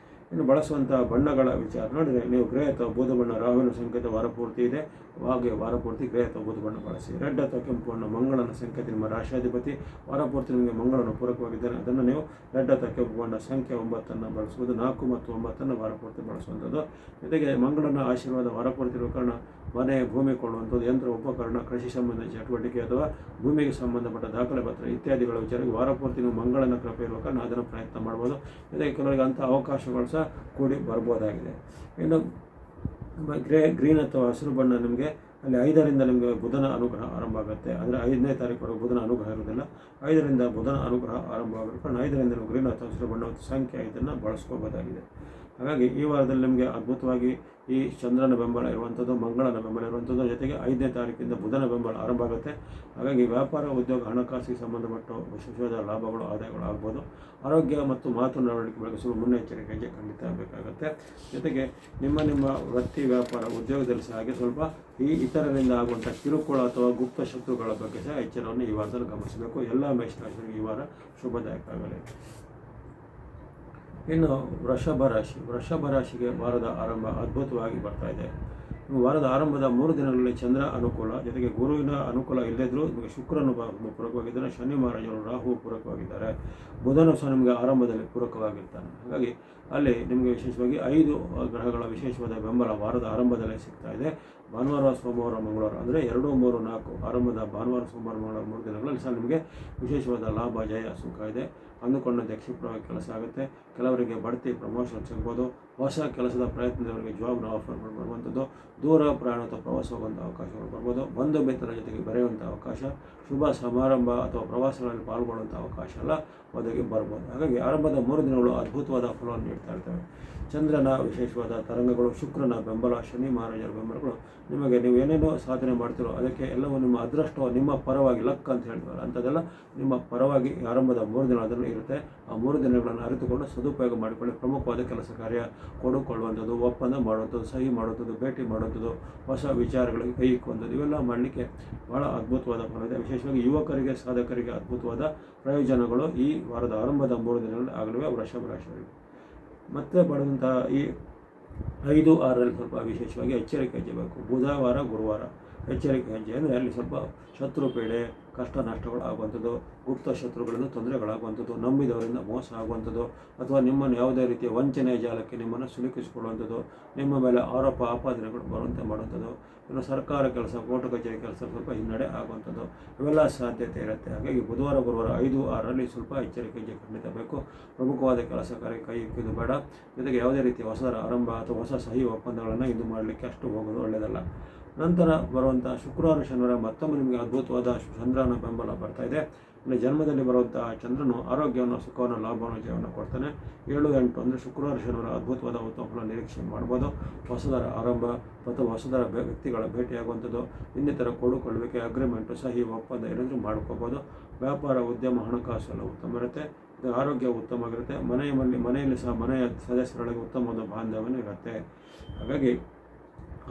ಇನ್ನು ಬಳಸುವಂಥ ಬಣ್ಣಗಳ ವಿಚಾರ ನೋಡಿದರೆ ನೀವು ಗ್ರೇ ಅಥವಾ ಬೂದು ಬಣ್ಣ ರಾಹುವಿನ ಸಂಕೇತ ವಾರಪೂರ್ತಿ ಇದೆ. ಹಾಗೆ ವಾರಪೂರ್ತಿ ಗ್ರೇ ಅಥವಾ ಬೂದು ಬಣ್ಣ ಬಳಸಿ. ರೆಡ್ ಅಥವಾ ಕೆಂಪು ಬಣ್ಣ ಮಂಗಳನ ಸಂಕೇತ, ನಿಮ್ಮ ರಾಶಿಯಾಧಿಪತಿ. ವಾರಪೂರ್ತಿ ನಿಮಗೆ ಮಂಗಳನ ಪೂರಕವಾಗಿದ್ದಾನೆ. ಅದನ್ನು ನೀವು ರೆಡ್ ಅಥವಾ ಕೆಂಪು ಬಣ್ಣ ಸಂಖ್ಯೆ 9 ಬಳಸುವುದು. 4 ಮತ್ತು 9 ವಾರಪೂರ್ತಿ ಬಳಸುವಂಥದ್ದು. ಜೊತೆಗೆ ಮಂಗಳನ ಆಶೀರ್ವಾದ ವಾರಪೂರ್ತಿ ಇರುವ ಕಾರಣ ಮನೆ, ಭೂಮಿ ಕೊಳ್ಳುವಂಥದ್ದು, ಯಂತ್ರ ಉಪಕರಣ, ಕೃಷಿ ಸಂಬಂಧಿತ ಚಟುವಟಿಕೆ ಅಥವಾ ಭೂಮಿಗೆ ಸಂಬಂಧಪಟ್ಟ ದಾಖಲೆ ಪತ್ರ ಇತ್ಯಾದಿಗಳ ವಿಚಾರಕ್ಕೆ ವಾರಪೂರ್ತಿ ನೀವು ಮಂಗಳನ ಕೃಪೆ ಇರುವ ಕಾರಣ ಅದನ್ನು ಪ್ರಯತ್ನ ಮಾಡ್ಬೋದು. ಜೊತೆಗೆ ಕೆಲವರಿಗೆ ಅಂಥ ಅವಕಾಶಗಳು ಸಹ ಕೂಡಿ ಬರ್ಬೋದಾಗಿದೆ. ಇನ್ನು ಗ್ರೀನ್ ಅಥವಾ ಹಸಿರು ಬಣ್ಣ ನಿಮಗೆ ಅಲ್ಲಿ 5ರಿಂದ ನಿಮಗೆ ಬುಧನ ಅನುಗ್ರಹ ಆರಂಭ ಆಗುತ್ತೆ. ಅಂದರೆ 5ನೇ ತಾರೀಕು ಬುಧನ ಅನುಗ್ರಹ ಇರೋದಿಲ್ಲ. 5ರಿಂದ ಬುಧನ ಅನುಗ್ರಹ ಆರಂಭ ಆಗಿರೋ ಕಾರಣ 5ರಿಂದ ನೀವು ಗ್ರೀನ್ ಅಥವಾ ಹಸಿರು ಬಣ್ಣ ಸಂಖ್ಯೆ 5 ಬಳಸ್ಕೋಬೋದಾಗಿದೆ. ಹಾಗಾಗಿ ಈ ವಾರದಲ್ಲಿ ನಿಮಗೆ ಅದ್ಭುತವಾಗಿ ಈ ಚಂದ್ರನ ಬೆಂಬಲ ಇರುವಂಥದ್ದು, ಮಂಗಳನ ಬೆಂಬಲ ಇರುವಂಥದ್ದು, ಜೊತೆಗೆ 5ನೇ ತಾರೀಕಿಂದ ಬುಧನ ಬೆಂಬಲ ಆರಂಭ ಆಗುತ್ತೆ. ಹಾಗಾಗಿ ವ್ಯಾಪಾರ, ಉದ್ಯೋಗ, ಹಣಕಾಸಿಗೆ ಸಂಬಂಧಪಟ್ಟ ವಿಶೇಷವಾದ ಲಾಭಗಳು, ಆದಾಯಗಳು ಆಗ್ಬೋದು. ಆರೋಗ್ಯ ಮತ್ತು ಮಾತು ನಡವಳಿಕೆ ಬೆಳೆಸಲು ಮುನ್ನೆಚ್ಚರಿಕೆ ಹೆಜ್ಜೆ ಖಂಡಿತ ಬೇಕಾಗುತ್ತೆ. ಜೊತೆಗೆ ನಿಮ್ಮ ವೃತ್ತಿ, ವ್ಯಾಪಾರ, ಉದ್ಯೋಗದಲ್ಲಿ ಸಹ ಹಾಗೆ ಸ್ವಲ್ಪ ಈ ಇತರರಿಂದ ಆಗುವಂಥ ಕಿರುಕುಳ ಅಥವಾ ಗುಪ್ತ ಶತ್ರುಗಳ ಬಗ್ಗೆ ಸಹ ಎಚ್ಚರವನ್ನು ಈ ವಾರದಲ್ಲಿ ಗಮನಿಸಬೇಕು. ಎಲ್ಲ ಮೇಷರಾಶಿಗಳಿಗೆ ಈ ವಾರ ಶುಭದಾಯಕ ಆಗಲಿ. ಇನ್ನು ವೃಷಭ ರಾಶಿಗೆ ವಾರದ ಆರಂಭ ಅದ್ಭುತವಾಗಿ ಬರ್ತಾ ಇದೆ. ವಾರದ ಆರಂಭದ 3 ದಿನಗಳಲ್ಲಿ ಚಂದ್ರ ಅನುಕೂಲ, ಜೊತೆಗೆ ಗುರುವಿನ ಅನುಕೂಲ ಇಲ್ಲದಿದ್ದರೂ ನಿಮಗೆ ಶುಕ್ರನು ಪೂರಕವಾಗಿದ್ದಾರೆ. ಶನಿ ಮಹಾರಾಜರು, ರಾಹು ಪೂರಕವಾಗಿದ್ದಾರೆ. ಬುಧನು ಸಹ ನಿಮಗೆ ಆರಂಭದಲ್ಲಿ ಪೂರಕವಾಗಿರ್ತಾನೆ. ಹಾಗಾಗಿ ಅಲ್ಲಿ ನಿಮಗೆ ವಿಶೇಷವಾಗಿ 5 ಗ್ರಹಗಳ ವಿಶೇಷವಾದ ಬೆಂಬಲ ವಾರದ ಆರಂಭದಲ್ಲೇ ಸಿಗ್ತಾ ಇದೆ. ಭಾನುವಾರ ಸೋಮವಾರ ಮಂಗಳವಾರ ಅಂದರೆ 2, 3, 4 ಆರಂಭದ ಭಾನುವಾರ ಸೋಮವಾರ ಮಂಗಳವಾರ 3 ದಿನಗಳಲ್ಲಿ ಸಹ ನಿಮಗೆ ವಿಶೇಷವಾದ ಲಾಭ ಜಯ ಸುಖ ಇದೆ. ಅಂದುಕೊಂಡಂತೆ ಕ್ಷಿಪ್ರವಾಗಿ ಕೆಲಸ ಆಗುತ್ತೆ. ಕೆಲವರಿಗೆ ಬಡ್ತಿ ಪ್ರಮೋಷನ್ ಸಿಗ್ಬೋದು. ಹೊಸ ಕೆಲಸದ ಪ್ರಯತ್ನದವರಿಗೆ ಜಾಬ್ನ ಆಫರ್ ಬರುವಂಥದ್ದು, ದೂರ ಪ್ರಯಾಣ ಅಥವಾ ಪ್ರವಾಸ ಹೋಗುವಂಥ ಅವಕಾಶಗಳು ಬರ್ಬೋದು. ಬಂಧು ಮಿತ್ರರ ಜೊತೆಗೆ ಬೆರೆಯುವಂಥ ಅವಕಾಶ, ಶುಭ ಸಮಾರಂಭ ಅಥವಾ ಪ್ರವಾಸಗಳಲ್ಲಿ ಪಾಲ್ಗೊಳ್ಳುವಂಥ ಅವಕಾಶ ಎಲ್ಲ ಒದಗಿ ಬರ್ಬೋದು. ಹಾಗಾಗಿ ಆರಂಭದ 3 ದಿನಗಳು ಅದ್ಭುತವಾದ ಫಲವನ್ನು ನೀಡ್ತಾ ಇರ್ತವೆ. ಚಂದ್ರನ ವಿಶೇಷವಾದ ತರಂಗಗಳು, ಶುಕ್ರನ ಬೆಂಬಲ, ಶನಿ ಮಹಾರಾಜರ ಬೆಂಬಲಗಳು ನಿಮಗೆ ನೀವು ಏನೇನೋ ಸಾಧನೆ ಮಾಡ್ತಿರೋ ಅದಕ್ಕೆ ಎಲ್ಲವೂ ನಿಮ್ಮ ಅದೃಷ್ಟ ನಿಮ್ಮ ಪರವಾಗಿ ಲಕ್ ಅಂತ ಹೇಳ್ತಾರೆ, ಅಂಥದ್ದೆಲ್ಲ ನಿಮ್ಮ ಪರವಾಗಿ ಆರಂಭದ 3 ದಿನಗಳಲ್ಲಿ ಇರುತ್ತೆ. ಆ 3 ದಿನಗಳನ್ನು ಅರಿತುಕೊಂಡು ಸದುಪಯೋಗ ಮಾಡಿಕೊಳ್ಳಿ. ಪ್ರಮುಖವಾದ ಕೆಲಸ ಕಾರ್ಯ ಕೊಡುಕೊಳ್ಳುವಂಥದ್ದು, ಒಪ್ಪಂದ ಮಾಡುವಂಥದ್ದು, ಸಹಿ ಮಾಡುವಂಥದ್ದು, ಭೇಟಿ ಮಾಡುವಂಥದ್ದು, ಹೊಸ ವಿಚಾರಗಳಿಗೆ ಕೈ ಇಕ್ಕುವಂಥದ್ದು, ಇವೆಲ್ಲ ಮಾಡಲಿಕ್ಕೆ ಭಾಳ ಅದ್ಭುತವಾದ ಫಲ ಇದೆ. ವಿಶೇಷವಾಗಿ ಯುವಕರಿಗೆ ಸಾಧಕರಿಗೆ ಅದ್ಭುತವಾದ ಪ್ರಯೋಜನಗಳು ಈ ವಾರದ ಆರಂಭದ 3 ದಿನಗಳಲ್ಲಿ ಆಗಲಿವೆ ವೃಷಭ ರಾಶಿಯವರಿಗೆ. ಮತ್ತೆ ಬರುವಂತಹ ಈ 5, 6ರಲ್ಲಿ ಸ್ವಲ್ಪ ವಿಶೇಷವಾಗಿ ಎಚ್ಚರಿಕೆ ಹೆಜ್ಜೆಬೇಕು. ಬುಧವಾರ ಗುರುವಾರ ಎಚ್ಚರಿಕೆ ಹೆಜ್ಜೆ ಅಂದರೆ ಅಲ್ಲಿ ಸ್ವಲ್ಪ ಶತ್ರು ಪೀಡೆ, ಕಷ್ಟ ನಷ್ಟಗಳು ಆಗುವಂಥದ್ದು, ಗುಪ್ತ ಶತ್ರುಗಳಿಂದ ತೊಂದರೆಗಳಾಗುವಂಥದ್ದು, ನಂಬಿದವರಿಂದ ಮೋಸ ಆಗುವಂಥದ್ದು, ಅಥವಾ ನಿಮ್ಮನ್ನು ಯಾವುದೇ ರೀತಿಯ ವಂಚನೆಯ ಜಾಲಕ್ಕೆ ನಿಮ್ಮನ್ನು ಸಿಲುಕಿಸಿಕೊಳ್ಳುವಂಥದ್ದು, ನಿಮ್ಮ ಮೇಲೆ ಆರೋಪ ಆಪಾದನೆಗಳು ಬರುವಂತೆ ಮಾಡುವಂಥದ್ದು, ಇನ್ನು ಸರ್ಕಾರ ಕೆಲಸ, ಕೋರ್ಟ್ ಕಚೇರಿ ಕೆಲಸ ಸ್ವಲ್ಪ ಹಿನ್ನಡೆ ಆಗುವಂಥದ್ದು, ಇವೆಲ್ಲ ಸಾಧ್ಯತೆ ಇರುತ್ತೆ. ಹಾಗಾಗಿ ಬುಧವಾರ ಗುರುವಾರ 5, 6ರಲ್ಲಿ ಸ್ವಲ್ಪ ಎಚ್ಚರಿಕೆ ಹೆಜ್ಜೆ ಖಂಡಿತ ಬೇಕು. ಪ್ರಮುಖವಾದ ಕೆಲಸ ಕಾರ್ಯ ಕೈ ಇಕ್ಕಿದ್ದು ಬೇಡ. ಜೊತೆಗೆ ಯಾವುದೇ ರೀತಿಯ ಹೊಸ ಆರಂಭ ಅಥವಾ ಹೊಸ ಸಹಿ ಒಪ್ಪಂದಗಳನ್ನು ಇದು ಮಾಡಲಿಕ್ಕೆ ಅಷ್ಟು ಹೋಗೋದು ಒಳ್ಳೆಯದಲ್ಲ. ನಂತರ ಬರುವಂಥ ಶುಕ್ರವಾರ ಶನಿವಾರ ಮತ್ತೊಮ್ಮೆ ನಿಮಗೆ ಅದ್ಭುತವಾದ ಚಂದ್ರನ ಬೆಂಬಲ ಬರ್ತಾ ಇದೆ. ಇಲ್ಲಿ ಜನ್ಮದಲ್ಲಿ ಬರುವಂಥ ಚಂದ್ರನು ಆರೋಗ್ಯವನ್ನು, ಸುಖವನ್ನು, ಲಾಭವನ್ನು, ಜಯವನ್ನು ಕೊಡ್ತಾನೆ. 7, 8 ಅಂದರೆ ಶುಕ್ರವಾರ ಶನಿವಾರ ಅದ್ಭುತವಾದ ಉತ್ತಮ ಫಲ ನಿರೀಕ್ಷೆ ಮಾಡ್ಬೋದು. ಹೊಸದರ ಆರಂಭ ಅಥವಾ ಹೊಸದರ ವ್ಯಕ್ತಿಗಳ ಭೇಟಿಯಾಗುವಂಥದ್ದು, ಇನ್ನಿತರ ಕೊಡುಕೊಳ್ಳುವಿಕೆ, ಅಗ್ರಿಮೆಂಟು, ಸಹಿ ಒಪ್ಪಂದ ಏನಾದರೂ ಮಾಡ್ಕೋಬೋದು. ವ್ಯಾಪಾರ, ಉದ್ಯಮ, ಹಣಕಾಸು ಎಲ್ಲ ಉತ್ತಮ ಇರುತ್ತೆ. ಇದು ಆರೋಗ್ಯ ಉತ್ತಮವಾಗಿರುತ್ತೆ. ಮನೆಯಲ್ಲಿ ಸಹ ಮನೆಯ ಸದಸ್ಯರೊಳಗೆ ಉತ್ತಮವಾದ ಬಾಂಧವ್ಯ ಇರುತ್ತೆ. ಹಾಗಾಗಿ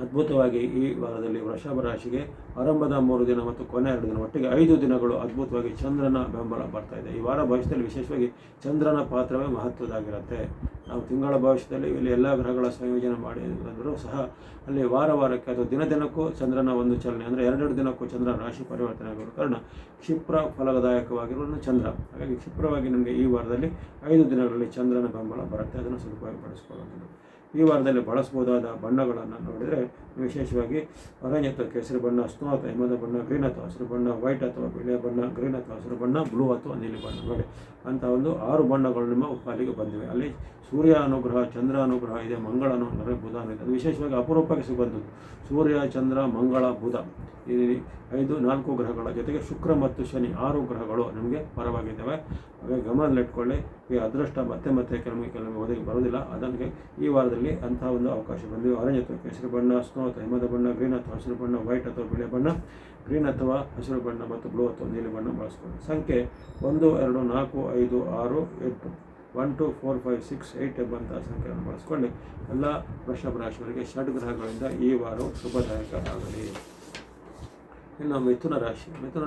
ಅದ್ಭುತವಾಗಿ ಈ ವಾರದಲ್ಲಿ ವೃಷಭ ರಾಶಿಗೆ ಆರಂಭದ 3 ದಿನ ಮತ್ತು ಕೊನೆ 2 ದಿನ ಒಟ್ಟಿಗೆ 5 ದಿನಗಳು ಅದ್ಭುತವಾಗಿ ಚಂದ್ರನ ಬೆಂಬಲ ಬರ್ತಾ ಇದೆ. ಈ ವಾರ ಭವಿಷ್ಯದಲ್ಲಿ ವಿಶೇಷವಾಗಿ ಚಂದ್ರನ ಪಾತ್ರವೇ ಮಹತ್ವದಾಗಿರುತ್ತೆ. ನಾವು ತಿಂಗಳ ಭವಿಷ್ಯದಲ್ಲಿ ಇಲ್ಲಿ ಎಲ್ಲ ಗ್ರಹಗಳ ಸಂಯೋಜನೆ ಮಾಡಿದರೂ ಸಹ ಅಲ್ಲಿ ವಾರಕ್ಕೆ ಅಥವಾ ದಿನಕ್ಕೂ ಚಂದ್ರನ ಒಂದು ಚಲನೆ ಅಂದರೆ 2 ದಿನಕ್ಕೂ ಚಂದ್ರ ರಾಶಿ ಪರಿವರ್ತನೆ ಆಗಿರೋ ಕಾರಣ ಕ್ಷಿಪ್ರ ಫಲದಾಯಕವಾಗಿರುವ ಚಂದ್ರ. ಹಾಗಾಗಿ ಕ್ಷಿಪ್ರವಾಗಿ ನಿಮಗೆ ಈ ವಾರದಲ್ಲಿ 5 ದಿನಗಳಲ್ಲಿ ಚಂದ್ರನ ಬೆಂಬಲ ಬರುತ್ತೆ. ಅದನ್ನು ಸದುಪಯೋಗಪಡಿಸಿಕೊಳ್ಳುವಂಥದ್ದು. ಈ ವಾರದಲ್ಲಿ ಬಳಸಬಹುದಾದ ಬಣ್ಣಗಳನ್ನು ನೋಡಿದರೆ ವಿಶೇಷವಾಗಿ ಆರೆಂಜ್ ಅಥವಾ ಕೇಸರಿ ಬಣ್ಣ, ಸ್ನೋ ಅಥವಾ ಹಿಮದ ಬಣ್ಣ, ಗ್ರೀನ್ ಅಥವಾ ಹಸಿರು ಬಣ್ಣ, ವೈಟ್ ಅಥವಾ ಬಿಳಿಯ ಬಣ್ಣ, ಗ್ರೀನ್ ಅಥವಾ ಹಸಿರು ಬಣ್ಣ, ಬ್ಲೂ ಅಥವಾ ನೀಲಿ ಬಣ್ಣ ನೋಡಿ ಅಂತ ಒಂದು 6 ಬಣ್ಣಗಳು ನಿಮ್ಮ ಪಾಲಿಗೆ ಬಂದಿವೆ. ಅಲ್ಲಿ ಸೂರ್ಯ ಅನುಗ್ರಹ, ಚಂದ್ರ ಅನುಗ್ರಹ ಇದೆ, ಮಂಗಳ ಅನುಗ್ರಹ, ಬುಧ ಇದೆ. ಅದು ವಿಶೇಷವಾಗಿ ಅಪರೂಪಕ್ಕೆ ಸಿಗುವಂಥದ್ದು. ಸೂರ್ಯ, ಚಂದ್ರ, ಮಂಗಳ, ಬುಧ ಈ 4 ಗ್ರಹಗಳ ಜೊತೆಗೆ ಶುಕ್ರ ಮತ್ತು ಶನಿ 6 ಗ್ರಹಗಳು ನಮಗೆ ಪರವಾಗಿದ್ದಾವೆ. ಹಾಗಾಗಿ ಗಮನದಲ್ಲಿಟ್ಕೊಳ್ಳಿ. ಈ ಅದೃಷ್ಟ ಮತ್ತೆ ಕೆಲವೊಮ್ಮೆ ಒದಗಿ ಬರೋದಿಲ್ಲ. ಅದಕ್ಕೆ ಈ ವಾರದಲ್ಲಿ ಅಂತಹ ಒಂದು ಅವಕಾಶ ಬಂದಿವೆ. ಆರೆಂಜ್ ಅಥವಾ ಕೇಸರಿ ಬಣ್ಣ, ಸ್ನೋ ಅಥವಾ ಹಿಮದ ಬಣ್ಣ, ಗ್ರೀನ್ ಅಥವಾ ಹಸಿರು ಬಣ್ಣ, ವೈಟ್ ಅಥವಾ ಬಿಳಿಯ ಬಣ್ಣ, ಗ್ರೀನ್ ಅಥವಾ ಹಸಿರು ಬಣ್ಣ ಮತ್ತು ಬ್ಲೂ ಅಥವಾ ನೀಲಿ ಬಣ್ಣ ಬಳಸ್ಕೊಳ್ಳಿ. ಸಂಖ್ಯೆ 1, 2, 4, 5, 6, 8 1, 2, 4, 5, 6, 8 ಎಂಬಂತಹ ಸಂಖ್ಯೆಯನ್ನು ಬಳಸ್ಕೊಂಡು ಎಲ್ಲ ವೃಷಭ ರಾಶಿಯವರಿಗೆ ಷಡ್ಗ್ರಹಗಳಿಂದ ಈ ವಾರವು ಶುಭದಾಯಕ ಆಗಲಿ. ಇನ್ನು ಮಿಥುನ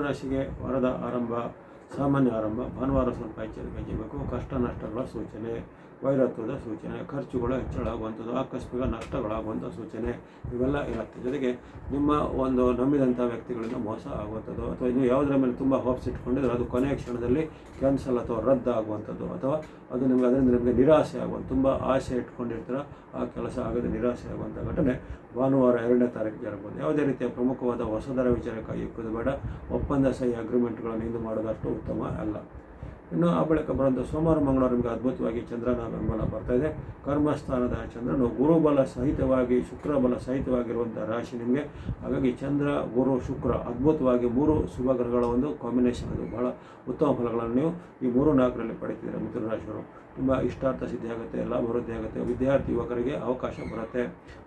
ರಾಶಿಗೆ ವಾರದ ಆರಂಭ ಸಾಮಾನ್ಯ ಆರಂಭ. ಭಾನುವಾರ ಸ್ವಲ್ಪ ಎಚ್ಚರಿಕೆ ವಹಿಸಬೇಕು. ಕಷ್ಟ ನಷ್ಟಗಳ ಸೂಚನೆ, ವೈರತ್ವದ ಸೂಚನೆ, ಖರ್ಚುಗಳು ಹೆಚ್ಚಳ ಆಗುವಂಥದ್ದು, ಆಕಸ್ಮಿಕ ನಷ್ಟಗಳಾಗುವಂಥ ಸೂಚನೆ ಇವೆಲ್ಲ ಇರುತ್ತೆ. ಜೊತೆಗೆ ನಿಮ್ಮ ಒಂದು ನಂಬಿದಂಥ ವ್ಯಕ್ತಿಗಳಿಂದ ಮೋಸ ಆಗುವಂಥದ್ದು, ಅಥವಾ ನೀವು ಯಾವುದರ ಮೇಲೆ ತುಂಬ ಹೋಪ್ಸ್ ಇಟ್ಕೊಂಡಿದ್ರೆ ಅದು ಕೊನೆಯ ಕ್ಷಣದಲ್ಲಿ ಕ್ಯಾನ್ಸಲ್ ಅಥವಾ ರದ್ದು ಆಗುವಂಥದ್ದು, ಅಥವಾ ಅದು ಅದರಿಂದ ನಿಮಗೆ ನಿರಾಸೆ ಆಗುವಂಥ, ತುಂಬ ಆಸೆ ಇಟ್ಕೊಂಡಿರ್ತೀರ ಆ ಕೆಲಸ ಆಗದೆ ನಿರಾಸೆ ಆಗುವಂಥ ಘಟನೆ ಭಾನುವಾರ 2ನೇ ತಾರೀಕು ಜರಬಹುದು. ಯಾವುದೇ ರೀತಿಯ ಪ್ರಮುಖವಾದ ಹೊಸದರ ವಿಚಾರಕ್ಕೆ ಇಕ್ಕುವುದು ಬೇಡ. ಒಪ್ಪಂದ ಸಹಿ ಅಗ್ರಿಮೆಂಟ್ಗಳನ್ನು ಇಂದು ಮಾಡೋದಷ್ಟು ಉತ್ತಮ ಅಲ್ಲ. ಇನ್ನು ಆ ಬಳಿಕ ಬರುವಂಥ ಸೋಮವಾರ ಮಂಗಳವಾರ ನಿಮಗೆ ಅದ್ಭುತವಾಗಿ ಚಂದ್ರನ ಬೆಂಬಲ ಬರ್ತಾ ಇದೆ. ಕರ್ಮಸ್ಥಾನದ ಚಂದ್ರನು ಗುರುಬಲ ಸಹಿತವಾಗಿ ಶುಕ್ರಬಲ ಸಹಿತವಾಗಿರುವಂಥ ರಾಶಿ ನಿಮಗೆ. ಹಾಗಾಗಿ ಚಂದ್ರ, ಗುರು, ಶುಕ್ರ ಅದ್ಭುತವಾಗಿ 3 ಶುಭ ಗ್ರಹಗಳ ಒಂದು ಕಾಂಬಿನೇಷನ್. ಅದು ಬಹಳ ಉತ್ತಮ ಫಲಗಳನ್ನು ನೀವು ಈ 3, 4ರಲ್ಲಿ ಪಡಿತಿದ್ದೀರ. ಮಿಥುನ ರಾಶಿಯವರು ತುಂಬ ಇಷ್ಟಾರ್ಥ ಸಿದ್ಧಿ ಆಗುತ್ತೆ, ಲಾಭ ವೃದ್ಧಿ ಆಗುತ್ತೆ. ವಿದ್ಯಾರ್ಥಿ ಯುವಕರಿಗೆ ಅವಕಾಶ ಬರುತ್ತೆ.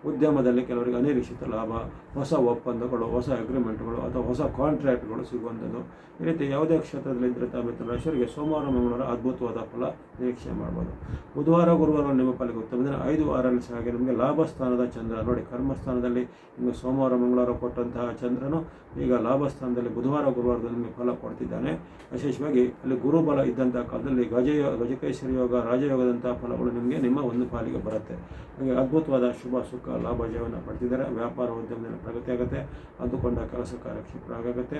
ಉದ್ಯಮದಲ್ಲಿ ಕೆಲವರಿಗೆ ಅನಿರೀಕ್ಷಿತ ಲಾಭ, ಹೊಸ ಒಪ್ಪಂದಗಳು, ಹೊಸ ಅಗ್ರಿಮೆಂಟ್ಗಳು ಅಥವಾ ಹೊಸ ಕಾಂಟ್ರಾಕ್ಟ್ಗಳು ಸಿಗುವಂಥದ್ದು. ಈ ರೀತಿ ಯಾವುದೇ ಕ್ಷೇತ್ರದಲ್ಲಿದ್ದರೆ ಮಿಥುನ ರಾಶಿಯವರಿಗೆ ಸೋಮವಾರ ಮಂಗಳವಾರ ಅದ್ಭುತವಾದ ಫಲ ನಿರೀಕ್ಷೆ ಮಾಡ್ಬೋದು. ಬುಧವಾರ ಗುರುವಾರ ನಿಮ್ಮ ಪಾಲಿಗೆ ಉತ್ತಮ ದಿನ. 5, 6ರಲ್ಲಿ ಸಹ ನಿಮಗೆ ಲಾಭ ಸ್ಥಾನದ ಚಂದ್ರ ನೋಡಿ. ಕರ್ಮಸ್ಥಾನದಲ್ಲಿ ನಿಮಗೆ ಸೋಮವಾರ ಮಂಗಳವಾರ ಕೊಟ್ಟಂತಹ ಚಂದ್ರನು ಈಗ ಲಾಭ ಸ್ಥಾನದಲ್ಲಿ ಬುಧವಾರ ಗುರುವಾರದಲ್ಲಿ ನಿಮಗೆ ಫಲ ಕೊಡ್ತಿದ್ದಾನೆ. ವಿಶೇಷವಾಗಿ ಅಲ್ಲಿ ಗುರುಬಲ ಇದ್ದಂಥ ಕಾಲದಲ್ಲಿ ಗಜಕೇಸರಿ ಯೋಗ, ರಾಜಯೋಗದಂಥ ಫಲಗಳು ನಿಮಗೆ ನಿಮ್ಮ ಒಂದು ಪಾಲಿಗೆ ಬರುತ್ತೆ. ಹಾಗೆ ಅದ್ಭುತವಾದ ಶುಭ ಸುಖ ಲಾಭ ಜಯವನ್ನು ಪಡ್ತಿದ್ದಾರೆ. ವ್ಯಾಪಾರ ಉದ್ಯಮದಲ್ಲಿ ಪ್ರಗತಿ ಆಗುತ್ತೆ. ಅಂದುಕೊಂಡ ಕೆಲಸ ಕಾರ್ಯ ಕ್ಷಿಪ್ರ ಆಗುತ್ತೆ.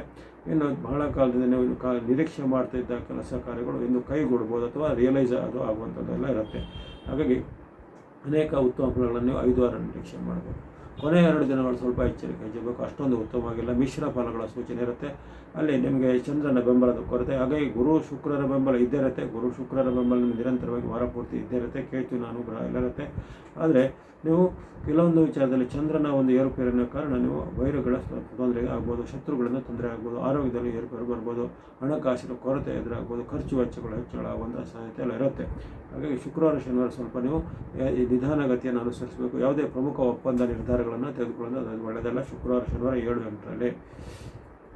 ಇನ್ನು ಬಹಳ ಕಾಲದಿಂದ ನೀವು ನಿರೀಕ್ಷೆ ಮಾಡ್ತಾ ಇದ್ದ ಕೆಲಸ ಕಾರ್ಯಗಳು ಇನ್ನು ಕೈಗೂಡ್ಬೋದು ಅಥವಾ ರಿಯಲೈಸ್ ಅದು ಆಗುವಂಥದ್ದೆಲ್ಲ ಇರುತ್ತೆ. ಹಾಗಾಗಿ ಅನೇಕ ಉತ್ತಮ ಫಲಗಳನ್ನು ನೀವು 5 ವಾರ ನಿರೀಕ್ಷೆ ಮಾಡ್ಬೋದು. ಕೊನೆಯ 2 ದಿನಗಳು ಸ್ವಲ್ಪ ಎಚ್ಚರಿಕೆ ವಹಿಸಬೇಕು, ಅಷ್ಟೊಂದು ಉತ್ತಮವಾಗಿಲ್ಲ. ಮಿಶ್ರ ಫಲಗಳ ಸೂಚನೆ ಇರುತ್ತೆ. ಅಲ್ಲಿ ನಿಮಗೆ ಚಂದ್ರನ ಬೆಂಬಲದ ಕೊರತೆ, ಹಾಗಾಗಿ ಗುರು ಶುಕ್ರರ ಬೆಂಬಲ ಇದ್ದೇ ಇರುತ್ತೆ. ಗುರು ಶುಕ್ರರ ಬೆಂಬಲ ನಿಮಗೆ ನಿರಂತರವಾಗಿ ವಾರ ಪೂರ್ತಿ ಇದ್ದೇ ಇರುತ್ತೆ. ಕೇತುವಿನ ಅನುಗ್ರಹ ಎಲ್ಲ ಇರುತ್ತೆ. ಆದರೆ ನೀವು ಕೆಲವೊಂದು ವಿಚಾರದಲ್ಲಿ ಚಂದ್ರನ ಒಂದು ಏರುಪೇರಿನ ಕಾರಣ ನೀವು ವೈರಗಳ ತೊಂದರೆ ಆಗ್ಬೋದು, ಶತ್ರುಗಳಿಂದ ತೊಂದರೆ ಆಗ್ಬೋದು, ಆರೋಗ್ಯದಲ್ಲಿ ಏರುಪೇರು ಬರ್ಬೋದು, ಹಣಕಾಸಿನ ಕೊರತೆ ಎದುರಾಗ್ಬೋದು, ಖರ್ಚು ವೆಚ್ಚಗಳು ಹೆಚ್ಚಳಾಗುವಂಥ ಸಾಧ್ಯತೆ ಎಲ್ಲ ಇರುತ್ತೆ. ಹಾಗಾಗಿ ಶುಕ್ರವಾರ ಶನಿವಾರ ಸ್ವಲ್ಪ ನೀವು ಈ ನಿಧಾನಗತಿಯನ್ನು ಅನುಸರಿಸಬೇಕು. ಯಾವುದೇ ಪ್ರಮುಖ ಒಪ್ಪಂದ ನಿರ್ಧಾರಗಳನ್ನು ತೆಗೆದುಕೊಳ್ಳೋದು ಅದು ಒಳ್ಳೆಯದಲ್ಲ ಶುಕ್ರವಾರ ಶನಿವಾರ 7-8ರಲ್ಲಿ.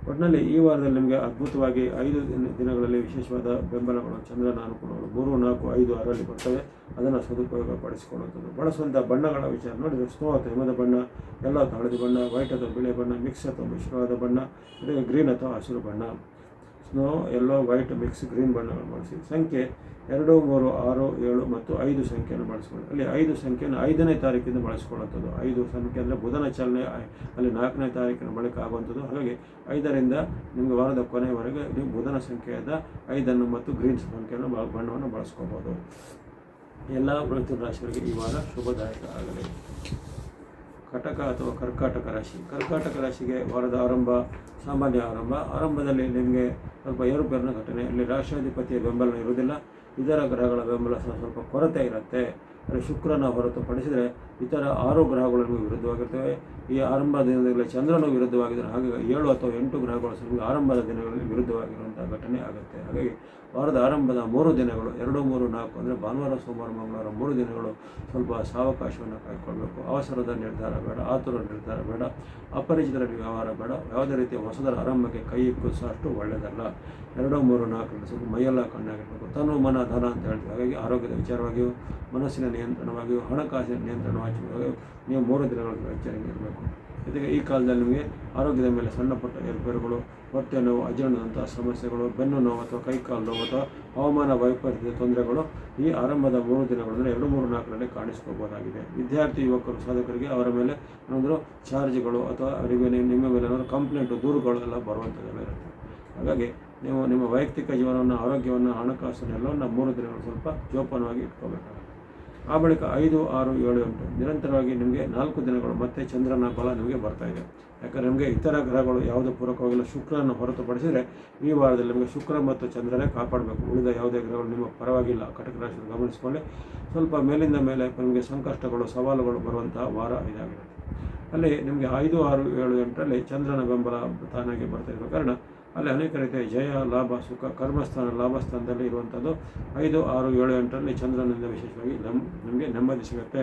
ಒಟ್ಟಿನಲ್ಲಿ ಈ ವಾರದಲ್ಲಿ ನಿಮಗೆ ಅದ್ಭುತವಾಗಿ 5 ದಿನಗಳಲ್ಲಿ ವಿಶೇಷವಾದ ಬೆಂಬಲಗಳು, ಚಂದ್ರನ ಅನುಕೂಲಗಳು 3, 4, 5, 6ರಲ್ಲಿ ಬರ್ತವೆ. ಅದನ್ನು ಸದುಪಯೋಗ ಪಡಿಸಿಕೊಳ್ಳುವಂಥದ್ದು. ಬಳಸುವಂಥ ಬಣ್ಣಗಳ ವಿಚಾರ ನೋಡಿದರೆ ಸ್ನೋ ಅಥವಾ ಹಿಮದ ಬಣ್ಣ, ಎಲ್ಲೋ ಅಥವಾ ಹಳದಿ ಬಣ್ಣ, ವೈಟ್ ಅಥವಾ ಬಿಳಿ ಬಣ್ಣ, ಮಿಕ್ಸ್ ಅಥವಾ ಮಿಶ್ರವಾದ ಬಣ್ಣ, ಗ್ರೀನ್ ಅಥವಾ ಹಸಿರು ಬಣ್ಣ, ಸ್ನೋ, ಎಲ್ಲೋ, ವೈಟ್, ಮಿಕ್ಸ್, ಗ್ರೀನ್ ಬಣ್ಣಗಳನ್ನು ಬಳಸಿ. ಸಂಖ್ಯೆ 2, 3, 6, 7 ಮತ್ತು 5 ಸಂಖ್ಯೆಯನ್ನು ಬಳಸ್ಕೊಳ್ಳಿ. ಅಲ್ಲಿ 5 ಸಂಖ್ಯೆಯನ್ನು 5ನೇ ತಾರೀಕಿಂದ ಬಳಸ್ಕೊಳ್ಳುವಂಥದ್ದು. 5 ಸಂಖ್ಯೆ ಅಂದರೆ ಬುಧನ ಚಾಲನೆ ಅಲ್ಲಿ 4ನೇ ತಾರೀಕಿನ ಬಳಿಕ ಆಗುವಂಥದ್ದು. ಹಾಗಾಗಿ 5ರಿಂದ ನಿಮಗೆ ವಾರದ ಕೊನೆಯವರೆಗೆ ನೀವು ಬುಧನ ಸಂಖ್ಯೆಯಾದ 5 ಮತ್ತು ಗ್ರೀನ್ ಸಂಖ್ಯೆಯನ್ನು ಬಣ್ಣವನ್ನು ಬಳಸ್ಕೋಬೋದು. ಎಲ್ಲ ಮಿಥುನ ರಾಶಿಯವರಿಗೆ ಈ ವಾರ ಶುಭದಾಯಕ ಆಗಲಿ. ಕಟಕ ಅಥವಾ ಕರ್ಕಾಟಕ ರಾಶಿ. ಕರ್ಕಾಟಕ ರಾಶಿಗೆ ವಾರದ ಆರಂಭ ಸಾಮಾನ್ಯ ಆರಂಭದಲ್ಲಿ ನಿಮಗೆ ಸ್ವಲ್ಪ ಏರುಪೇರಿನ ಘಟನೆ. ಅಲ್ಲಿ ರಾಷ್ಟ್ರಾಧಿಪತಿಯ ಬೆಂಬಲ ಇರುವುದಿಲ್ಲ, ಇತರ ಗ್ರಹಗಳ ಬೆಂಬಲ ಸ್ವಲ್ಪ ಕೊರತೆ ಇರುತ್ತೆ. ಅಂದರೆ ಶುಕ್ರನ ಹೊರತುಪಡಿಸಿದರೆ ಇತರ 6 ಗ್ರಹಗಳು ನಿಮಗೆ ವಿರುದ್ಧವಾಗಿರ್ತವೆ. ಈ ಆರಂಭದ ದಿನಗಳಲ್ಲಿ ಚಂದ್ರನು ವಿರುದ್ಧವಾಗಿದ್ದರೆ ಹಾಗಾಗಿ 7 ಅಥವಾ 8 ಗ್ರಹಗಳು ನಿಮಗೆ ಆರಂಭದ ದಿನಗಳಲ್ಲಿ ವಿರುದ್ಧವಾಗಿರುವಂಥ ಘಟನೆ ಆಗುತ್ತೆ. ಹಾಗಾಗಿ ವಾರದ ಆರಂಭದ 3 ದಿನಗಳು 2, 3, 4 ಅಂದರೆ ಭಾನುವಾರ, ಸೋಮವಾರ, ಮಂಗಳವಾರ 3 ದಿನಗಳು ಸ್ವಲ್ಪ ಸಾವಕಾಶವನ್ನು ಕಾಯ್ಕೊಳ್ಬೇಕು. ಅವಸರದ ನಿರ್ಧಾರ ಬೇಡ, ಆತುರ ನಿರ್ಧಾರ ಬೇಡ, ಅಪರಿಚಿತರ ವ್ಯವಹಾರ ಬೇಡ, ಯಾವುದೇ ರೀತಿಯ ಹೊಸದರ ಆರಂಭಕ್ಕೆ ಕೈ ಇಕ್ಕೂ ಸಹ ಅಷ್ಟು ಒಳ್ಳೆಯದಲ್ಲ. 2, 3, 4 ಸ್ವಲ್ಪ ಮೈಯೆಲ್ಲ ಕಣ್ಣಾಗಿರಬೇಕು. ತನು ಮನ ಧನ ಅಂತ ಹೇಳ್ತೀವಿ. ಹಾಗಾಗಿ ಆರೋಗ್ಯದ ವಿಚಾರವಾಗಿಯೂ, ಮನಸ್ಸಿನ ನಿಯಂತ್ರಣವಾಗಿಯೂ, ಹಣಕಾಸಿನ ನಿಯಂತ್ರಣವಾಗಿಯೂ ನೀವು 3 ದಿನಗಳ ಎಚ್ಚರಿಕೆ ಇರಬೇಕು. ಜೊತೆಗೆ ಈ ಕಾಲದಲ್ಲಿ ನಿಮಗೆ ಆರೋಗ್ಯದ ಮೇಲೆ ಸಣ್ಣ ಪುಟ್ಟ ಏರುಪೇರುಗಳು, ಹೊಟ್ಟೆ ನೋವು, ಅಜೀರ್ಣದಂತಹ ಸಮಸ್ಯೆಗಳು, ಬೆನ್ನು ನೋವು ಅಥವಾ ಕೈಕಾಲು ನೋವು ಅಥವಾ ಹವಾಮಾನ ವೈಪರೀತ್ಯದ ತೊಂದರೆಗಳು ಈ ಆರಂಭದ 3 ದಿನಗಳು ಅಂದರೆ 2, 3, 4ರಲ್ಲಿ ಕಾಣಿಸ್ಕೋಬೋದಾಗಿದೆ. ವಿದ್ಯಾರ್ಥಿ ಯುವಕರು ಸಾಧಕರಿಗೆ ಅವರ ಮೇಲೆ ಏನಾದರೂ ಚಾರ್ಜ್ಗಳು ಅಥವಾ ಅವರಿಗೆ ನಿಮ್ಮ ಮೇಲೆ ಏನಾದರೂ ಕಂಪ್ಲೇಂಟು, ದೂರುಗಳು ಎಲ್ಲ ಬರುವಂಥದ್ದೆಲ್ಲ ಇರುತ್ತೆ. ಹಾಗಾಗಿ ನೀವು ನಿಮ್ಮ ವೈಯಕ್ತಿಕ ಜೀವನವನ್ನು, ಆರೋಗ್ಯವನ್ನು, ಹಣಕಾಸನ್ನು ಎಲ್ಲವನ್ನು 3 ದಿನಗಳು ಸ್ವಲ್ಪ ಜೋಪಾನವಾಗಿ ಇಟ್ಕೋಬೇಕಾಗುತ್ತೆ. ಆ ಬಳಿಕ 5, 6, 7, 8 ನಿರಂತರವಾಗಿ ನಿಮಗೆ 4 ದಿನಗಳು ಮತ್ತೆ ಚಂದ್ರನ ಬಲ ನಿಮಗೆ ಬರ್ತಾ ಇದೆ. ಯಾಕಂದರೆ ನಿಮಗೆ ಇತರ ಗ್ರಹಗಳು ಯಾವುದೇ ಪೂರಕವಾಗಿಲ್ಲ. ಶುಕ್ರನ ಹೊರತುಪಡಿಸಿದರೆ ಈ ವಾರದಲ್ಲಿ ನಿಮಗೆ ಶುಕ್ರ ಮತ್ತು ಚಂದ್ರನೇ ಕಾಪಾಡಬೇಕು. ಉಳಿದ ಯಾವುದೇ ಗ್ರಹಗಳು ನಿಮ್ಮ ಪರವಾಗಿಲ್ಲ. ಕಟಕ ರಾಶಿಯನ್ನು ಗಮನಿಸಿಕೊಳ್ಳಿ. ಸ್ವಲ್ಪ ಮೇಲಿಂದ ಮೇಲೆ ನಿಮಗೆ ಸಂಕಷ್ಟಗಳು, ಸವಾಲುಗಳು ಬರುವಂತಹ ವಾರ ಇದಾಗಿರುತ್ತೆ. ಅಲ್ಲಿ ನಿಮಗೆ 5, 6, 7, 8ರಲ್ಲಿ ಚಂದ್ರನ ಬೆಂಬಲ ತಾನಾಗಿ ಬರ್ತಾ ಇರುವ ಕಾರಣ ಅಲ್ಲಿ ಅನೇಕ ರೀತಿಯ ಜಯ, ಲಾಭ, ಸುಖ, ಕರ್ಮಸ್ಥಾನ, ಲಾಭಸ್ಥಾನದಲ್ಲಿ ಇರುವಂಥದ್ದು. 5, 6, 7, 8ರಲ್ಲಿ ಚಂದ್ರನಿಂದ ವಿಶೇಷವಾಗಿ ನಮಗೆ ನೆಮ್ಮದಿ ಸಿಗುತ್ತೆ,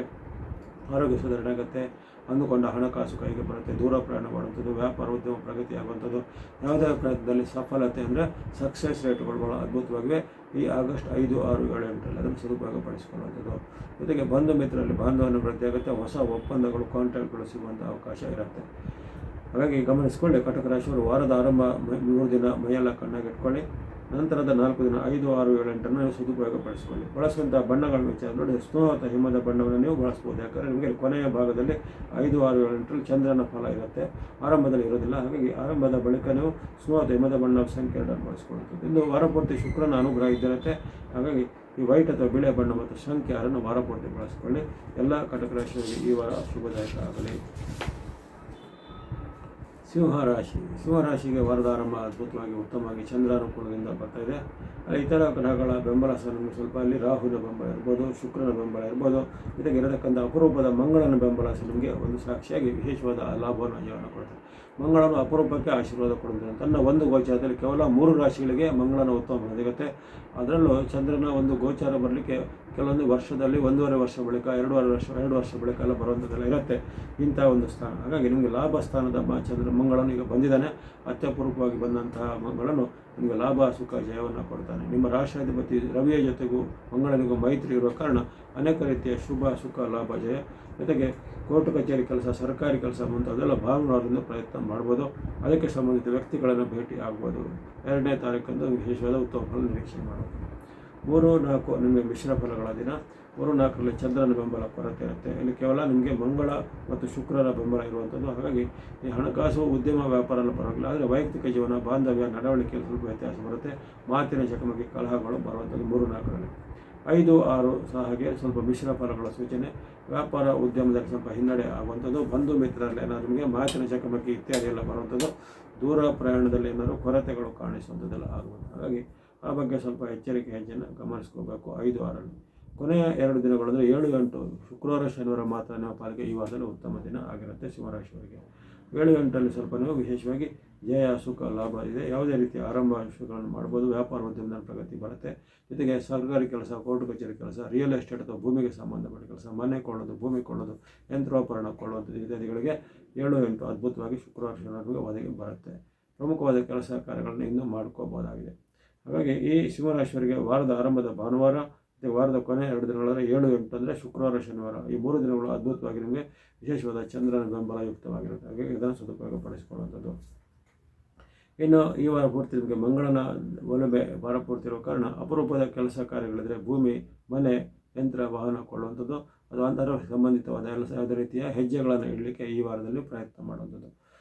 ಆರೋಗ್ಯ ಸುಧಾರಣೆ ಆಗುತ್ತೆ, ಅಂದುಕೊಂಡ ಹಣಕಾಸು ಕೈಗೆ ಬರುತ್ತೆ, ದೂರ ಪ್ರಯಾಣ ಮಾಡುವಂಥದ್ದು, ವ್ಯಾಪಾರ ಉದ್ಯಮ ಪ್ರಗತಿ ಆಗುವಂಥದ್ದು, ಯಾವುದೇ ಪ್ರಯತ್ನದಲ್ಲಿ ಸಫಲತೆ ಅಂದರೆ ಸಕ್ಸಸ್ ರೇಟ್ಗಳು ಭಾಳ ಅದ್ಭುತವಾಗಿವೆ. ಈ ಆಗಸ್ಟ್ 5, 6, 7, 8ರಲ್ಲಿ ಅದನ್ನು ಸದುಪಯೋಗಪಡಿಸಿಕೊಳ್ಳುವಂಥದ್ದು. ಜೊತೆಗೆ ಬಂಧು ಮಿತ್ರರಲ್ಲಿ ಬಾಂಧವ್ಯ ವೃದ್ಧಿ ಆಗುತ್ತೆ, ಹೊಸ ಒಪ್ಪಂದಗಳು, ಕಾಂಟ್ರಾಕ್ಟ್ಗಳು ಸಿಗುವಂಥ ಅವಕಾಶ ಇರುತ್ತೆ. ಹಾಗಾಗಿ ಗಮನಿಸಿಕೊಳ್ಳಿ. ಕಟಕ ರಾಶಿಯವರು ವಾರದ ಆರಂಭ 3 ದಿನ ಮೈಯೆಲ್ಲ ಕಣ್ಣಾಗಿಟ್ಕೊಳ್ಳಿ. ನಂತರದ 4 ದಿನ 5, 6, 7, 8ಅನ್ನು ನೀವು ಸದುಪಯೋಗಪಡಿಸಿಕೊಳ್ಳಿ. ಬಳಸುವಂಥ ಬಣ್ಣಗಳ ವಿಚಾರ ನೋಡಿ, ಸ್ನೋ ಅಥವಾ ಹಿಮದ ಬಣ್ಣವನ್ನು ನೀವು ಬಳಸ್ಬೋದು. ಯಾಕಂದರೆ ನಿಮಗೆ ಕೊನೆಯ ಭಾಗದಲ್ಲಿ 5, 6, 7, 8ರಲ್ಲಿ ಚಂದ್ರನ ಫಲ ಇರುತ್ತೆ, ಆರಂಭದಲ್ಲಿ ಇರೋದಿಲ್ಲ. ಹಾಗಾಗಿ ಆರಂಭದ ಬಳಿಕ ನೀವು ಸ್ನೋ ಅಥವಾ ಹಿಮದ ಬಣ್ಣ ಸಂಖ್ಯೆ 2 ಬಳಸ್ಕೊಳ್ಳುತ್ತದೆ. ಇಂದು ವಾರಪೂರ್ತಿ ಶುಕ್ರನ ಅನುಗ್ರಹ ಇದ್ದಿರುತ್ತೆ. ಹಾಗಾಗಿ ಈ ವೈಟ್ ಅಥವಾ ಬಿಳಿಯ ಬಣ್ಣ ಮತ್ತು ಸಂಖ್ಯೆ 6ಅನ್ನು ವಾರಪೂರ್ತಿ ಬಳಸಿಕೊಳ್ಳಿ. ಎಲ್ಲ ಕಟಕ ರಾಶಿಯವರಿಗೆ ಈ ವಾರ ಶುಭದಾಯಕ ಆಗಲಿ. ಸಿಂಹರಾಶಿಗೆ ವಾರದ ಆರಂಭ ಅದ್ಭುತವಾಗಿ ಉತ್ತಮವಾಗಿ ಚಂದ್ರಾನುಕೂಲದಿಂದ ಬರ್ತಾಯಿದೆ. ಅಲ್ಲಿ ಇತರ ಗ್ರಹಗಳ ಬೆಂಬಲ ಸಹ ನಿಮಗೆ ಸ್ವಲ್ಪ ಅಲ್ಲಿ ರಾಹುವಿನ ಬೆಂಬಲ ಇರ್ಬೋದು, ಶುಕ್ರನ ಬೆಂಬಲ ಇರ್ಬೋದು, ಜೊತೆಗೆ ಇರತಕ್ಕಂಥ ಅಪರೂಪದ ಮಂಗಳನ ಬೆಂಬಲ ಸಹ ನಿಮಗೆ ಒಂದು ಸಾಕ್ಷಿಯಾಗಿ ವಿಶೇಷವಾದ ಲಾಭವನ್ನು ಜೀವನ ಕೊಡ್ತಾರೆ. ಮಂಗಳನು ಅಪರೂಪಕ್ಕೆ ಆಶೀರ್ವಾದ ಕೊಡುತ್ತದೆ. ತನ್ನ ಒಂದು ಗೋಚಾರದಲ್ಲಿ ಕೇವಲ 3 ರಾಶಿಗಳಿಗೆ ಮಂಗಳನ ಉತ್ತಮ ಫಲ ಸಿಗುತ್ತೆ. ಅದರಲ್ಲೂ ಚಂದ್ರನ ಒಂದು ಗೋಚಾರ ಬರಲಿಕ್ಕೆ ಕೆಲವೊಂದು ವರ್ಷದಲ್ಲಿ 1.5 ವರ್ಷ ಬಳಿಕ, 2 ವರ್ಷ ಬಳಿಕ ಎಲ್ಲ ಬರುವಂಥದ್ದೆಲ್ಲ ಇರುತ್ತೆ ಇಂಥ ಒಂದು ಸ್ಥಾನ. ಹಾಗಾಗಿ ನಿಮಗೆ ಲಾಭ ಸ್ಥಾನದ ಮಂಗಳನು ಈಗ ಬಂದಿದ್ದಾನೆ. ಅತ್ಯಪೂರ್ವವಾಗಿ ಬಂದಂತಹ ಮಂಗಳನು ನಿಮಗೆ ಲಾಭ, ಸುಖ, ಜಯವನ್ನು ಕೊಡ್ತಾನೆ. ನಿಮ್ಮ ರಾಷ್ಟ್ರಾಧಿಪತಿ ರವಿಯ ಜೊತೆಗೂ ಮಂಗಳನಿಗೂ ಮೈತ್ರಿ ಇರುವ ಕಾರಣ ಅನೇಕ ರೀತಿಯ ಶುಭ, ಸುಖ, ಲಾಭ, ಜಯ, ಜೊತೆಗೆ ಕೋರ್ಟ್ ಕಚೇರಿ ಕೆಲಸ, ಸರ್ಕಾರಿ ಕೆಲಸ ಮುಂತಾದೆಲ್ಲ ಭಾನುವಾರದಿಂದ ಪ್ರಯತ್ನ ಮಾಡ್ಬೋದು. ಅದಕ್ಕೆ ಸಂಬಂಧಿತ ವ್ಯಕ್ತಿಗಳನ್ನು ಭೇಟಿ ಆಗ್ಬೋದು. 2ನೇ ತಾರೀಕಂದು ವಿಶೇಷವಾದ ಉತ್ತಮ ಫಲ ನಿರೀಕ್ಷೆ ಮಾಡೋದು. 3, 4 ನಿಮಗೆ ಮಿಶ್ರ ಫಲಗಳ ದಿನ. 3, 4ರಲ್ಲಿ ಚಂದ್ರನ ಬೆಂಬಲ ಕೊರತೆ ಇರುತ್ತೆ. ಇಲ್ಲಿ ಕೇವಲ ನಿಮಗೆ ಮಂಗಳ ಮತ್ತು ಶುಕ್ರರ ಬೆಂಬಲ ಇರುವಂಥದ್ದು. ಹಾಗಾಗಿ ಈ ಹಣಕಾಸು, ಉದ್ಯಮ, ವ್ಯಾಪಾರ ಎಲ್ಲ ಪರವಾಗಿಲ್ಲ. ಆದರೆ ವೈಯಕ್ತಿಕ ಜೀವನ, ಬಾಂಧವ್ಯ, ನಡವಳಿಕೆಯಲ್ಲಿ ಸ್ವಲ್ಪ ವ್ಯತ್ಯಾಸ ಬರುತ್ತೆ. ಮಾತಿನ ಚಕಮಕಿ, ಕಲಹಗಳು ಬರುವಂಥದ್ದು 3, 4ರಲ್ಲಿ. 5, 6 ಸಹ ಹಾಗೆ ಸ್ವಲ್ಪ ಮಿಶ್ರ ಫಲಗಳ ಸೂಚನೆ. ವ್ಯಾಪಾರ ಉದ್ಯಮದಲ್ಲಿ ಸ್ವಲ್ಪ ಹಿನ್ನಡೆ ಆಗುವಂಥದ್ದು. ಬಂಧು ಮಿತ್ರರಲ್ಲಿ ಏನಾದರೂ ನಿಮಗೆ ಮಾತಿನ ಚಕಮಕಿ ಇತ್ಯಾದಿ ಎಲ್ಲ ಬರುವಂಥದ್ದು. ದೂರ ಪ್ರಯಾಣದಲ್ಲಿ ಏನಾದರೂ ಕೊರತೆಗಳು ಕಾಣಿಸುವಂಥದ್ದೆಲ್ಲ ಆಗುವುದು. ಹಾಗಾಗಿ ಆ ಬಗ್ಗೆ ಸ್ವಲ್ಪ ಎಚ್ಚರಿಕೆ ಹೆಜ್ಜೆಯನ್ನು ಗಮನಿಸ್ಕೋಬೇಕು 5, 6ರಲ್ಲಿ. ಕೊನೆಯ 2 ದಿನಗಳು ಅಂದರೆ 7, 8 ಶುಕ್ರವಾರ ಶನಿವಾರ ಮಾತ್ರ ನಿಮ್ಮ ಪಾಲಿಗೆ ಈ ವಾರದಲ್ಲಿ ಉತ್ತಮ ದಿನ ಆಗಿರುತ್ತೆ ಸಿಂಹರಾಶಿಯವರಿಗೆ. 7, 8ರಲ್ಲಿ ಸ್ವಲ್ಪ ನೀವು ವಿಶೇಷವಾಗಿ ಜಯ, ಸುಖ, ಲಾಭ ಇದೆ. ಯಾವುದೇ ರೀತಿಯ ಆರಂಭ ವಿಷಯಗಳನ್ನು ಮಾಡ್ಬೋದು. ವ್ಯಾಪಾರ ಉದ್ಯಮದಲ್ಲಿ ಪ್ರಗತಿ ಬರುತ್ತೆ. ಜೊತೆಗೆ ಸರ್ಕಾರಿ ಕೆಲಸ, ಕೋರ್ಟ್ ಕಚೇರಿ ಕೆಲಸ, ರಿಯಲ್ ಎಸ್ಟೇಟ್ ಅಥವಾ ಭೂಮಿಗೆ ಸಂಬಂಧಪಟ್ಟ ಕೆಲಸ, ಮನೆ ಕೊಳ್ಳೋದು, ಭೂಮಿ ಕೊಳ್ಳೋದು, ಯಂತ್ರೋಪಕರಣ ಕೊಳ್ಳುವಂಥದ್ದು ಇತ್ಯಾದಿಗಳಿಗೆ 7, 8 ಅದ್ಭುತವಾಗಿ ಶುಕ್ರವಾರ ಶನಿವಾರಗಳಿಗೆ ಒದಗಿ ಬರುತ್ತೆ. ಪ್ರಮುಖವಾದ ಕೆಲಸ ಕಾರ್ಯಗಳನ್ನು ಇನ್ನೂ ಮಾಡ್ಕೋಬೋದಾಗಿದೆ. ಹಾಗಾಗಿ ಈ ಸಿಂಹರಾಶಿಯವರಿಗೆ ವಾರದ ಆರಂಭದ ಭಾನುವಾರ ಮತ್ತು ವಾರದ ಕೊನೆಯ 2 ದಿನಗಳಾದರೆ 7, 8 ಅಂದರೆ ಶುಕ್ರವಾರ ಶನಿವಾರ ಈ 3 ದಿನಗಳು ಅದ್ಭುತವಾಗಿ ನಿಮಗೆ ವಿಶೇಷವಾದ ಚಂದ್ರನ ಬೆಂಬಲ ಯುಕ್ತವಾಗಿರುತ್ತೆ. ಹಾಗೆ ಇದನ್ನು ಸದುಪಯೋಗ ಪಡಿಸಿಕೊಳ್ಳುವಂಥದ್ದು. ಇನ್ನು ಈ ವಾರ ಪೂರ್ತಿ ನಿಮಗೆ ಮಂಗಳನ ಒಲುಮೆ ವಾರ ಪೂರ್ತಿ ಇರೋ ಕಾರಣ ಅಪರೂಪದ ಕೆಲಸ ಕಾರ್ಯಗಳಿದ್ರೆ ಭೂಮಿ, ಮನೆ, ಯಂತ್ರ, ವಾಹನ ಕೊಳ್ಳುವಂಥದ್ದು ಅದು ಅದರ ಸಂಬಂಧಿತವಾದ ಯಾವುದೇ ರೀತಿಯ ಹೆಜ್ಜೆಗಳನ್ನು ಇಡಲಿಕ್ಕೆ ಈ ವಾರದಲ್ಲಿ ಪ್ರಯತ್ನ ಮಾಡುವಂಥದ್ದು.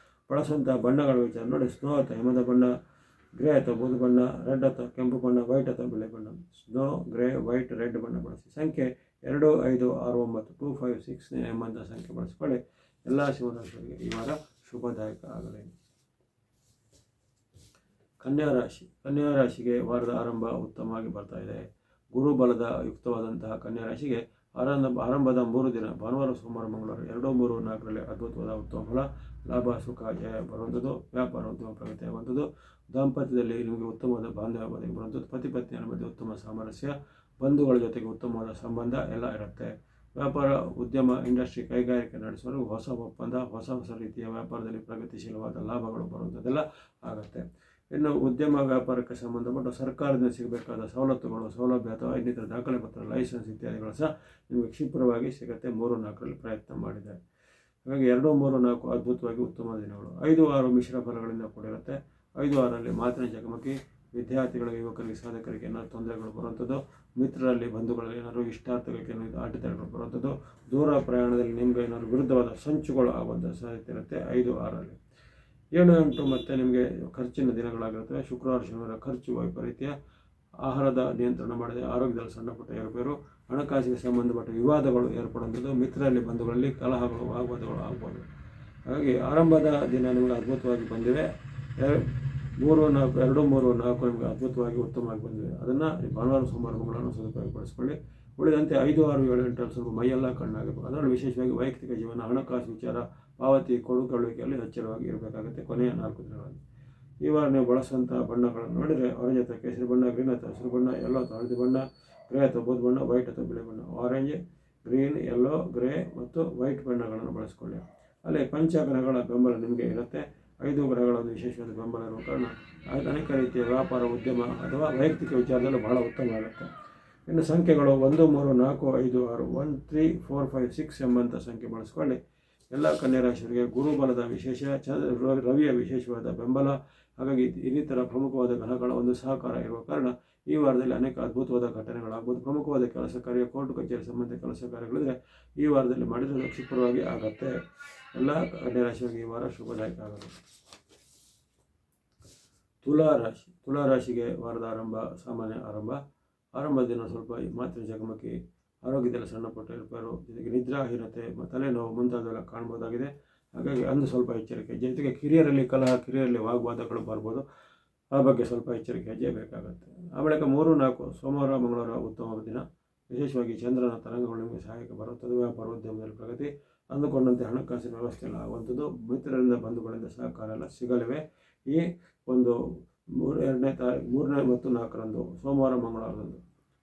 ಬಳಸುವಂಥ ಬಣ್ಣಗಳ ವಿಚಾರ ನೋಡಿ. ಸ್ನೋ ಅಥವಾ ಹಿಮದ ಬಣ್ಣ, ಗ್ರೇ ಅಥವಾ ಬೂದು ಬಣ್ಣ, ರೆಡ್ ಅಥವಾ ಕೆಂಪು ಬಣ್ಣ, ವೈಟ್ ಅಥವಾ ಬಿಳಿ ಬಣ್ಣ. ಸ್ನೋ, ಗ್ರೇ, ವೈಟ್, ರೆಡ್ ಬಣ್ಣ ಬಳಸಿ. ಸಂಖ್ಯೆ 2, 5, 6, 9, 2, 5, 6, 9 ಎಂಬಂಥ ಸಂಖ್ಯೆ ಬಳಸಿಕೊಳ್ಳಿ. ಎಲ್ಲ ಸಿಂಹರಾಶಿಯವರಿಗೆ ಈ ವಾರ ಶುಭದಾಯಕ ಆಗಲಿ. ಕನ್ಯಾ ರಾಶಿಗೆ ವಾರದ ಆರಂಭ ಉತ್ತಮವಾಗಿ ಬರ್ತಾ ಇದೆ. ಗುರು ಬಲದ ಯುಕ್ತವಾದಂತಹ ಕನ್ಯಾ ರಾಶಿಗೆ ಆರಂಭದ 3 ದಿನ ಭಾನುವಾರ, ಸೋಮವಾರ, ಮಂಗಳವಾರ 2, 3, 4ರಲ್ಲಿ ಅದ್ಭುತವಾದ ಉತ್ತಮ ಫಲ, ಲಾಭ, ಸುಖ, ಜಯ ಬರುವಂಥದ್ದು. ವ್ಯಾಪಾರ ಉದ್ಯಮ ಪ್ರಗತಿ ಆಗುವಂಥದ್ದು. ದಾಂಪತ್ಯದಲ್ಲಿ ನಿಮಗೆ ಉತ್ತಮವಾದ ಬಾಂಧವ್ಯ ಬರುವಂಥದ್ದು. ಪತಿ ಪತ್ನಿಯರ ಮಧ್ಯೆ ಉತ್ತಮ ಸಾಮರಸ್ಯ, ಬಂಧುಗಳ ಜೊತೆಗೆ ಉತ್ತಮವಾದ ಸಂಬಂಧ ಎಲ್ಲ ಇರುತ್ತೆ. ವ್ಯಾಪಾರ ಉದ್ಯಮ ಇಂಡಸ್ಟ್ರಿ ಕೈಗಾರಿಕೆ ನಡೆಸುವವರು ಹೊಸ ಒಪ್ಪಂದ, ಹೊಸ ರೀತಿಯ ವ್ಯಾಪಾರದಲ್ಲಿ ಪ್ರಗತಿಶೀಲವಾದ ಲಾಭಗಳು ಬರುವಂಥದ್ದೆಲ್ಲ ಆಗುತ್ತೆ. ಇನ್ನು ಉದ್ಯಮ ವ್ಯಾಪಾರಕ್ಕೆ ಸಂಬಂಧಪಟ್ಟ ಸರ್ಕಾರದಿಂದ ಸಿಗಬೇಕಾದ ಸವಲತ್ತುಗಳು, ಸೌಲಭ್ಯ ಅಥವಾ ಇನ್ನಿತರ ದಾಖಲೆ ಪತ್ರ, ಲೈಸೆನ್ಸ್ ಇತ್ಯಾದಿಗಳು ಸಹ ನಿಮಗೆ ಕ್ಷಿಪ್ರವಾಗಿ ಸಿಗುತ್ತೆ 3, 4ರಲ್ಲಿ ಪ್ರಯತ್ನ ಮಾಡಿದೆ. ಹಾಗಾಗಿ 2, 3, 4 ಅದ್ಭುತವಾಗಿ ಉತ್ತಮ ದಿನಗಳು. 5, 6 ಮಿಶ್ರ ಫಲಗಳಿಂದ ಕೂಡಿರುತ್ತೆ. 5, 6ರಲ್ಲಿ ಮಾತಿನ ಚಕಮಕಿ, ವಿದ್ಯಾರ್ಥಿಗಳಿಗೆ, ಯುವಕರಿಗೆ, ಸಾಧಕರಿಗೆ ಏನಾದರೂ ತೊಂದರೆಗಳು ಬರುವಂಥದ್ದು. ಮಿತ್ರರಲ್ಲಿ, ಬಂಧುಗಳಲ್ಲಿ ಏನಾದರೂ ಇಷ್ಟಾರ್ಥಗಳಿಗೆ ಏನಾದರೂ ಅಡೆತಡೆಗಳು ಬರುವಂಥದ್ದು. ದೂರ ಪ್ರಯಾಣದಲ್ಲಿ ನಿಮಗೆ ಏನಾದರೂ ವಿರುದ್ಧವಾದ ಸಂಚುಗಳು ಆಗುವಂಥ ಸಾಧ್ಯತೆ ಇರುತ್ತೆ 5, 6ರಲ್ಲಿ. 7, 8 ಮತ್ತು ನಿಮಗೆ ಖರ್ಚಿನ ದಿನಗಳಾಗಿರುತ್ತವೆ. ಶುಕ್ರವಾರ ಶನಿವಾರ ಖರ್ಚು ವೈಪರೀತ್ಯ, ಆಹಾರದ ನಿಯಂತ್ರಣ ಮಾಡದೆ ಆರೋಗ್ಯದಲ್ಲಿ ಸಣ್ಣ ಪುಟ್ಟ ಏರುಪೇರು, ಹಣಕಾಸಿಗೆ ಸಂಬಂಧಪಟ್ಟ ವಿವಾದಗಳು ಏರ್ಪಡುವಂಥದ್ದು. ಮಿತ್ರರಲ್ಲಿ, ಬಂಧುಗಳಲ್ಲಿ ಕಲಹಗಳು, ವಾಗ್ವಾದಗಳು ಆಗ್ಬೋದು. ಹಾಗಾಗಿ ಆರಂಭದ ದಿನ ನಿಮಗೆ ಅದ್ಭುತವಾಗಿ ಬಂದಿವೆ. 2, 3, 4 ನಿಮಗೆ ಅದ್ಭುತವಾಗಿ ಉತ್ತಮವಾಗಿ ಬಂದಿವೆ. ಅದನ್ನು ಭಾನುವಾರ, ಸೋಮವಾರ, ಮಂಗಳವಾರ ಸದುಪಯೋಗಪಡಿಸಿಕೊಳ್ಳಿ. ಉಳಿದಂತೆ 5, 6, 7, 8 ಸ್ವಲ್ಪ ಮೈಯೆಲ್ಲ ಕಣ್ಣಾಗಬೇಕು. ಅದರಲ್ಲಿ ವಿಶೇಷವಾಗಿ ವೈಯಕ್ತಿಕ ಜೀವನ, ಹಣಕಾಸು ವಿಚಾರ, ಪಾವತಿ, ಕೊಡುಕೊಳ್ಳುವಿಕೆಯಲ್ಲಿ ಎಚ್ಚರವಾಗಿ ಇರಬೇಕಾಗುತ್ತೆ ಕೊನೆಯ 4 ದಿನಗಳಲ್ಲಿ. ಈ ವಾರ ನೀವು ಬಳಸುವಂಥ ಬಣ್ಣಗಳನ್ನು ನೋಡಿದರೆ ಆರೆಂಜ್ ಅಥವಾ ಕೇಸರಿ ಬಣ್ಣ, ಗ್ರೀನ್ ಅಥವಾ ಹಸಿರು ಬಣ್ಣ, ಯೆಲ್ಲೋ ಅಥವಾ ಹಳದಿ ಬಣ್ಣ, ಗ್ರೇ ಅಥವಾ ಬೂದು ಬಣ್ಣ, ವೈಟ್ ಅಥವಾ ಬಿಳಿ ಬಣ್ಣ. ಆರೆಂಜ್, ಗ್ರೀನ್, ಯೆಲ್ಲೋ, ಗ್ರೇ ಮತ್ತು ವೈಟ್ ಬಣ್ಣಗಳನ್ನು ಬಳಸಿಕೊಳ್ಳಿ. ಅಲ್ಲಿ ಪಂಚಗ್ರಹಗಳ ಬೆಂಬಲ ನಿಮಗೆ ಇರುತ್ತೆ. 5 ಗ್ರಹಗಳ ಒಂದು ವಿಶೇಷವಾದ ಬೆಂಬಲ ಇರುವ ಕಾರಣ ಅನೇಕ ರೀತಿಯ ವ್ಯಾಪಾರ, ಉದ್ಯಮ ಅಥವಾ ವೈಯಕ್ತಿಕ ವಿಚಾರದಲ್ಲೂ ಬಹಳ ಉತ್ತಮ ಆಗುತ್ತೆ. ಇನ್ನು ಸಂಖ್ಯೆಗಳು 1, 3, 4, 5, 6, 1, 3, 4, 5, 6 ಎಂಬಂಥ ಸಂಖ್ಯೆ ಬಳಸಿಕೊಳ್ಳಿ. ಎಲ್ಲ ಕನ್ಯಾ ರಾಶಿಯವರಿಗೆ ಗುರುಬಲದ ವಿಶೇಷ, ರವಿಯ ವಿಶೇಷವಾದ ಬೆಂಬಲ, ಹಾಗಾಗಿ ಇನ್ನಿತರ ಪ್ರಮುಖವಾದ ಗ್ರಹಗಳ ಒಂದು ಸಹಕಾರ ಇರುವ ಕಾರಣ ಈ ವಾರದಲ್ಲಿ ಅನೇಕ ಅದ್ಭುತವಾದ ಘಟನೆಗಳಾಗ್ಬೋದು. ಪ್ರಮುಖವಾದ ಕೆಲಸ ಕಾರ್ಯ, ಕೋರ್ಟ್ ಕಚೇರಿ ಸಂಬಂಧಿತ ಕೆಲಸ ಕಾರ್ಯಗಳಿದ್ರೆ ಈ ವಾರದಲ್ಲಿ ಮಾಡಿದರೆ ಕ್ಷಿಪ್ರವಾಗಿ ಆಗುತ್ತೆ. ಎಲ್ಲ ಕನ್ಯಾ ರಾಶಿಯವರಿಗೆ ಈ ವಾರ ಶುಭದಾಯಕ ಆಗುತ್ತೆ. ತುಲಾ ರಾಶಿಗೆ ವಾರದ ಸಾಮಾನ್ಯ ಆರಂಭ ದಿನ ಸ್ವಲ್ಪ ಮಾತಿನ ಚಕಮಕಿ, ಆರೋಗ್ಯದಲ್ಲಿ ಸಣ್ಣ ಪುಟ್ಟ ಏರ್ಪೇರು, ಜೊತೆಗೆ ನಿದ್ರಾಹೀನತೆ, ತಲೆನೋವು ಮುಂತಾದೆಲ್ಲ ಕಾಣ್ಬೋದಾಗಿದೆ. ಹಾಗಾಗಿ ಅಂದು ಸ್ವಲ್ಪ ಎಚ್ಚರಿಕೆ. ಜೊತೆಗೆ ಕಿರಿಯರಲ್ಲಿ ಕಲಹ, ಕಿರಿಯರಲ್ಲಿ ವಾಗ್ವಾದಗಳು ಬರ್ಬೋದು. ಆ ಬಗ್ಗೆ ಸ್ವಲ್ಪ ಎಚ್ಚರಿಕೆ ಹೆಜ್ಜೆ ಬೇಕಾಗುತ್ತೆ. ಆ ಬಳಿಕ 3, 4 ಸೋಮವಾರ, ಮಂಗಳವಾರ ಉತ್ತಮ ದಿನ. ವಿಶೇಷವಾಗಿ ಚಂದ್ರನ ತರಂಗಗಳು ನಿಮಗೆ ಸಹಾಯಕ್ಕೆ ಬರುತ್ತದೆ. ವ್ಯಾಪಾರ ಉದ್ಯಮದಲ್ಲಿ ಪ್ರಗತಿ, ಅಂದುಕೊಂಡಂತೆ ಹಣಕಾಸಿನ ವ್ಯವಸ್ಥೆಯಲ್ಲಿ ಆಗುವಂಥದ್ದು. ಮಿತ್ರರಿಂದ, ಬಂಧುಗಳಿಂದ ಸಹಕಾರ ಎಲ್ಲ ಸಿಗಲಿವೆ. ಈ ಒಂದು 3ನೇ ಮತ್ತು 4ರಂದು ಸೋಮವಾರ, ಮಂಗಳವಾರದಂದು.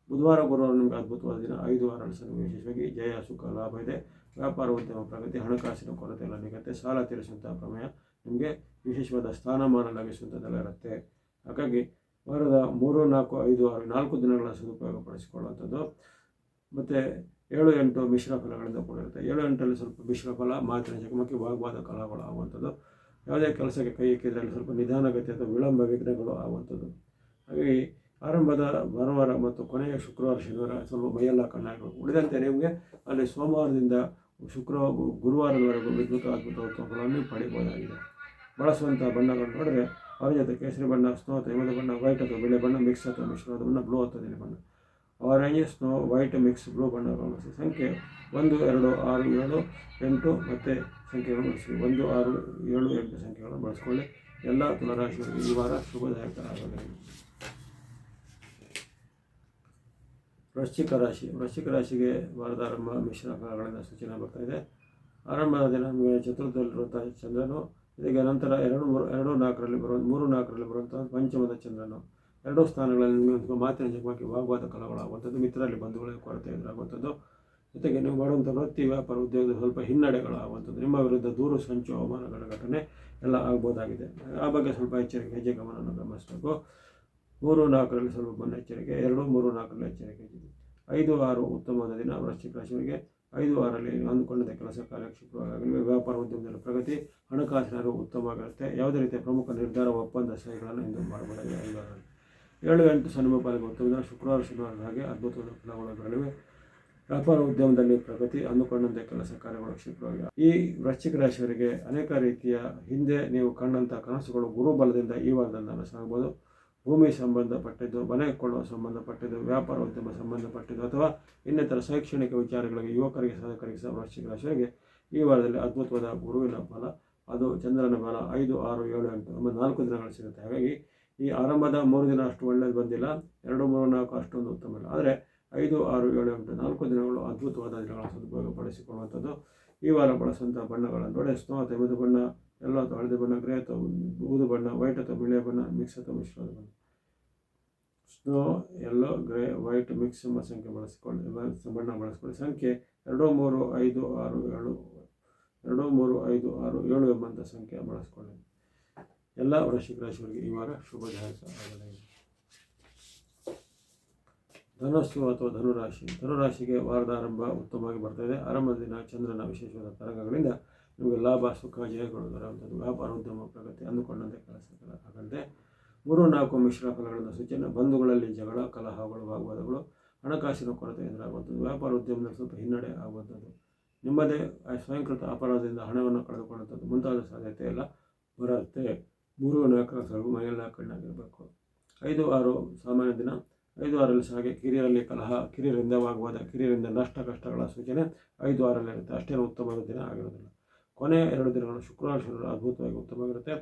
ಬುಧವಾರ, ಗುರುವಾರ ನಿಮಗೆ ಅದ್ಭುತವಾದ ದಿನ. 5, 6 ವಿಶೇಷವಾಗಿ ಜಯ, ಸುಖ, ಲಾಭ ಇದೆ. ವ್ಯಾಪಾರ ಉದ್ಯಮ ಪ್ರಗತಿ, ಹಣಕಾಸಿನ ಕೊರತೆ ಎಲ್ಲ ನಿಗುತ್ತೆ. ಸಾಲ ತೀರಿಸುವಂಥ ಪ್ರಮೇಯ, ನಿಮಗೆ ವಿಶೇಷವಾದ ಸ್ಥಾನಮಾನ ಲಭಿಸುವಂಥದ್ದೆಲ್ಲ ಇರುತ್ತೆ. ಹಾಗಾಗಿ ವಾರದ 3, 4, 5, 6 4 ದಿನಗಳ ಸದುಪಯೋಗ ಪಡಿಸಿಕೊಳ್ಳುವಂಥದ್ದು. ಮತ್ತು 7, 8 ಮಿಶ್ರ ಫಲಗಳಿಂದ ಕೂಡಿರುತ್ತೆ. 7, 8ರಲ್ಲಿ ಸ್ವಲ್ಪ ಮಿಶ್ರ ಫಲ, ಮಾತಿನ ಚಕಮಕಿ, ವಾಗ್ವಾದ, ಕಲಹಗಳು ಆಗುವಂಥದ್ದು. ಯಾವುದೇ ಕೆಲಸಕ್ಕೆ ಕೈ ಇಕ್ಕಿದ್ರಲ್ಲಿ ಸ್ವಲ್ಪ ನಿಧಾನಗತಿ ಅಥವಾ ವಿಳಂಬ, ವಿಘ್ನಗಳು ಆಗುವಂಥದ್ದು. ಹಾಗಾಗಿ ಆರಂಭದ ಭಾನುವಾರ ಮತ್ತು ಕೊನೆಯ ಶುಕ್ರವಾರ ಶನಿವಾರ ಸ್ವಲ್ಪ ಮೈಯೆಲ್ಲ ಕಣ್ಣಾಗಬೇಕು. ಉಳಿದಂತೆ ನಿಮಗೆ ಅಲ್ಲಿ ಸೋಮವಾರದಿಂದ ಗುರುವಾರದವರೆಗೂ ಅದ್ಭುತ ಫಲವನ್ನು ಪಡೆಯಬಹುದಾಗಿದೆ. ಬಳಸುವಂಥ ಬಣ್ಣಗಳು ನೋಡಿದರೆ ಆರೆಂಜ್ ಅಥವಾ ಕೇಸರಿ ಬಣ್ಣ, ಸ್ನೋ ಅಥವಾ ಹಿಮದ ಬಣ್ಣ, ವೈಟ್ ಅಥವಾ ಬಿಳಿ ಬಣ್ಣ, ಮಿಕ್ಸ್ ಅಥವಾ ಮಿಶ್ರವಾದ ಬಣ್ಣ, ಬ್ಲೂ ಅಥವಾ ನೀಲಿ ಬಣ್ಣ. Orange, snow, white mix blue ಬಣ್ಣಗಳನ್ನು ಬಳಸಿ. ಸಂಖ್ಯೆ 1, 2, 6, 7, 8 ಮತ್ತು ಸಂಖ್ಯೆಗಳನ್ನು ಬಳಸಿ. 1, 6, 7, 8 ಸಂಖ್ಯೆಗಳನ್ನು ಬಳಸಿಕೊಳ್ಳಿ. ಎಲ್ಲ ತುಲಾರಾಶಿಯವರಿಗೆ ಈ ವಾರ ಶುಭದಾಯಕ ಆಗಲಿದೆ. ವೃಶ್ಚಿಕ ರಾಶಿಗೆ ವಾರದ ಆರಂಭ ಮಿಶ್ರ ಫಲಗಳಿಂದ ಸೂಚನೆ ಬರ್ತಾ ಇದೆ. ಆರಂಭದ ದಿನ ನಮಗೆ ಚತುರ್ಥದಲ್ಲಿರುವಂಥ ಚಂದ್ರನು, ಇದೀಗ ನಂತರ 2, 4ರಲ್ಲಿ ಬರುವಂಥ ಪಂಚಮದ ಚಂದ್ರನು, 2 ಸ್ಥಾನಗಳಲ್ಲಿ ನಿಮಗೆ ಮಾತಿನ ಜಗವಾಗಿ ವಾಗ್ವಾದ ಕಲಗಳಾಗುವಂಥದ್ದು, ಮಿತ್ರರಲ್ಲಿ ಬಂಧುಗಳ ಕೊರತೆ ಎದುರಾಗುವಂಥದ್ದು, ಜೊತೆಗೆ ನೀವು ಮಾಡುವಂಥ ವೃತ್ತಿ ವ್ಯಾಪಾರ ಉದ್ಯೋಗದ ಸ್ವಲ್ಪ ಹಿನ್ನಡೆಗಳಾಗುವಂಥದ್ದು, ನಿಮ್ಮ ವಿರುದ್ಧ ದೂರು ಸಂಚು ಅವಮಾನಗಳ ಘಟನೆ ಎಲ್ಲ ಆಗ್ಬೋದಾಗಿದೆ. ಆ ಬಗ್ಗೆ ಸ್ವಲ್ಪ ಎಚ್ಚರಿಕೆ, ಹೆಜ್ಜೆ ಗಮನವನ್ನು ಗಮನಿಸಬೇಕು. 3, 4ರಲ್ಲಿ ಸ್ವಲ್ಪ ಮುನ್ನೆಚ್ಚರಿಕೆ, 2, 3, 4ರಲ್ಲಿ ಎಚ್ಚರಿಕೆ. 5, 6 ಉತ್ತಮವಾದ ದಿನ ವೃಶ್ಚಿಕ ರಾಶಿಯವರಿಗೆ. 5, 6ರಲ್ಲಿ ಅಂದುಕೊಂಡಂತೆ ಕೆಲಸ ಕಾರ್ಯಕ್ಷೇತ್ರವಾಗಲಿ, ವ್ಯಾಪಾರ ಉದ್ಯಮದಲ್ಲಿ ಪ್ರಗತಿ, ಹಣಕಾಸಿನ ಅರಿವು ಉತ್ತಮವಾಗಿರುತ್ತೆ. ಯಾವುದೇ ರೀತಿಯ ಪ್ರಮುಖ ನಿರ್ಧಾರ ಒಪ್ಪಂದ ಸಹಿಗಳನ್ನು ಇಂದು ಮಾಡಬಹುದಾಗಿದೆ. 5, 6ರಲ್ಲಿ 7, 8 ಶನಿಮ ಪಾಲಿಗೆ ಉತ್ತಮ ದಿನ. ಶುಕ್ರವಾರ ಶನಿವಾರದ ಹಾಗೆ ಅದ್ಭುತವಾದ ಫಲಗಳು ಬರಲಿವೆ. ವ್ಯಾಪಾರ ಉದ್ಯಮದಲ್ಲಿ ಪ್ರಗತಿ, ಅಂದುಕೊಂಡಂತೆ ಕೆಲಸ ಕಾರ್ಯಗಳು ಕ್ಷಿಪ್ರವಾಗಿ. ಈ ವೃಶ್ಚಿಕ ರಾಶಿಯವರಿಗೆ ಅನೇಕ ರೀತಿಯ ಹಿಂದೆ ನೀವು ಕಂಡಂಥ ಕನಸುಗಳು ಗುರುಬಲದಿಂದ ಈ ವಾರದಲ್ಲಿ ನನಸಾಗಬಹುದು. ಭೂಮಿ ಸಂಬಂಧಪಟ್ಟಿದ್ದು, ಮನೆ ಕೊಳ್ಳುವ ಸಂಬಂಧಪಟ್ಟಿದ್ದು, ವ್ಯಾಪಾರ ಉದ್ಯಮ ಸಂಬಂಧಪಟ್ಟಿದ್ದು ಅಥವಾ ಇನ್ನಿತರ ಶೈಕ್ಷಣಿಕ ವಿಚಾರಗಳಿಗೆ ಯುವಕರಿಗೆ ಸಹಕರಿಸಿದ ವೃಶ್ಚಿಕ ರಾಶಿಯವರಿಗೆ ಈ ವಾರದಲ್ಲಿ ಅದ್ಭುತವಾದ ಗುರುವಿನ ಫಲ, ಅದು ಚಂದ್ರನ ಬಲ 5, 6, 7, 8 ಎಂಬ 4 ದಿನಗಳು ಸಿಗುತ್ತೆ. ಹಾಗಾಗಿ ಈ ಆರಂಭದ 3 ದಿನ ಅಷ್ಟು ಒಳ್ಳೆಯದು ಬಂದಿಲ್ಲ, 2, 3, 4 ಅಷ್ಟೊಂದು ಉತ್ತಮ ಇಲ್ಲ. ಆದರೆ 5, 6, 7, 8 4 ದಿನಗಳು ಅದ್ಭುತವಾದ ದಿನಗಳನ್ನು ಸದುಪಯೋಗಪಡಿಸಿಕೊಳ್ಳುವಂಥದ್ದು. ಈ ವಾರ ಬಳಸುವಂಥ ಬಣ್ಣಗಳನ್ನು ನೋಡಿ, ಸ್ನೋ ಅಥವಾ ಮೆದು ಬಣ್ಣ, ಎಲ್ಲೋ ಅಥವಾ ಹಳದಿ ಬಣ್ಣ, ಗ್ರೇ ಅಥವಾ ಬೂದು ಬಣ್ಣ, ವೈಟ್ ಅಥವಾ ಬಿಳಿಯ ಬಣ್ಣ, ಮಿಕ್ಸ್ ಅಥವಾ ಮಿಶ್ರವಾದ ಬಣ್ಣ. Snow, yellow, grey, white mix ಎಂಬ ಸಂಖ್ಯೆ ಬಣ್ಣ ಬಳಸಿಕೊಳ್ಳಿ. ಸಂಖ್ಯೆ 2, 3, 5, 6, 7 2, 3, 5, 6, 7 ಎಂಬಂಥ ಸಂಖ್ಯೆ ಬಳಸಿಕೊಳ್ಳಿ. ಎಲ್ಲ ವೃಶ್ಚಿಕ ರಾಶಿಯವರಿಗೆ ಈ ವಾರ ಶುಭದಾಯಕ ಆಗಲಿದೆ. ಧನಸ್ಸು ಅಥವಾ ಧನುರಾಶಿಗೆ ವಾರದ ಆರಂಭ ಉತ್ತಮವಾಗಿ ಬರ್ತಾ ಇದೆ. ಆರಂಭದ ದಿನ ಚಂದ್ರನ ವಿಶೇಷವಾದ ತರಂಗಗಳಿಂದ ನಿಮಗೆ ಲಾಭ, ಸುಖ, ಜಯಗಳು ಬರುವಂಥದ್ದು, ವ್ಯಾಪಾರ ಉದ್ಯಮ ಪ್ರಗತಿ, ಅಂದುಕೊಂಡಂತೆ ಕೆಲಸಗಳ ಆಗಂತೆ. 3, 4 ಮಿಶ್ರ ಫಲಗಳಿಂದ ಸೂಚನೆ, ಬಂಧುಗಳಲ್ಲಿ ಜಗಳ, ಕಲಹಗಳು, ವಾಗ್ವಾದಗಳು, ಹಣಕಾಸಿನ ಕೊರತೆ ಎದುರಾಗುವಂಥದ್ದು, ವ್ಯಾಪಾರ ಉದ್ಯಮದಲ್ಲಿ ಸ್ವಲ್ಪ ಹಿನ್ನಡೆ ಆಗುವಂಥದ್ದು, ನಿಮ್ಮದೇ ಸ್ವಯಂಕೃತ ಅಪರಾಧದಿಂದ ಹಣವನ್ನು ಕಳೆದುಕೊಳ್ಳುವಂಥದ್ದು ಮುಂತಾದ ಸಾಧ್ಯತೆ ಎಲ್ಲ ಬರುತ್ತೆ. 3, 4 ಸ್ವಲ್ಪ ಮನೆಯೆಲ್ಲ ಕಣ್ಣಾಗಿರಬೇಕು. 5, 6 ಸಾಮಾನ್ಯ ದಿನ. 5, 6ರಲ್ಲಿ ಸಹ ಹಾಗೆ ಕಿರಿಯರಲ್ಲಿ ಕಲಹ, ಕಿರಿಯರಿಂದ ವಾಗ್ವಾದ, ಕಿರಿಯರಿಂದ ನಷ್ಟ ಕಷ್ಟಗಳ ಸೂಚನೆ 5, 6ರಲ್ಲಿ ಇರುತ್ತೆ. ಅಷ್ಟೇನು ಉತ್ತಮವಾದ ದಿನ ಆಗಿರೋದಿಲ್ಲ. ಕೊನೆಯ 2 ದಿನಗಳು ಶುಕ್ರವಾರ ಶನಿವಾರ ಅದ್ಭುತವಾಗಿ ಉತ್ತಮವಾಗಿರುತ್ತೆ.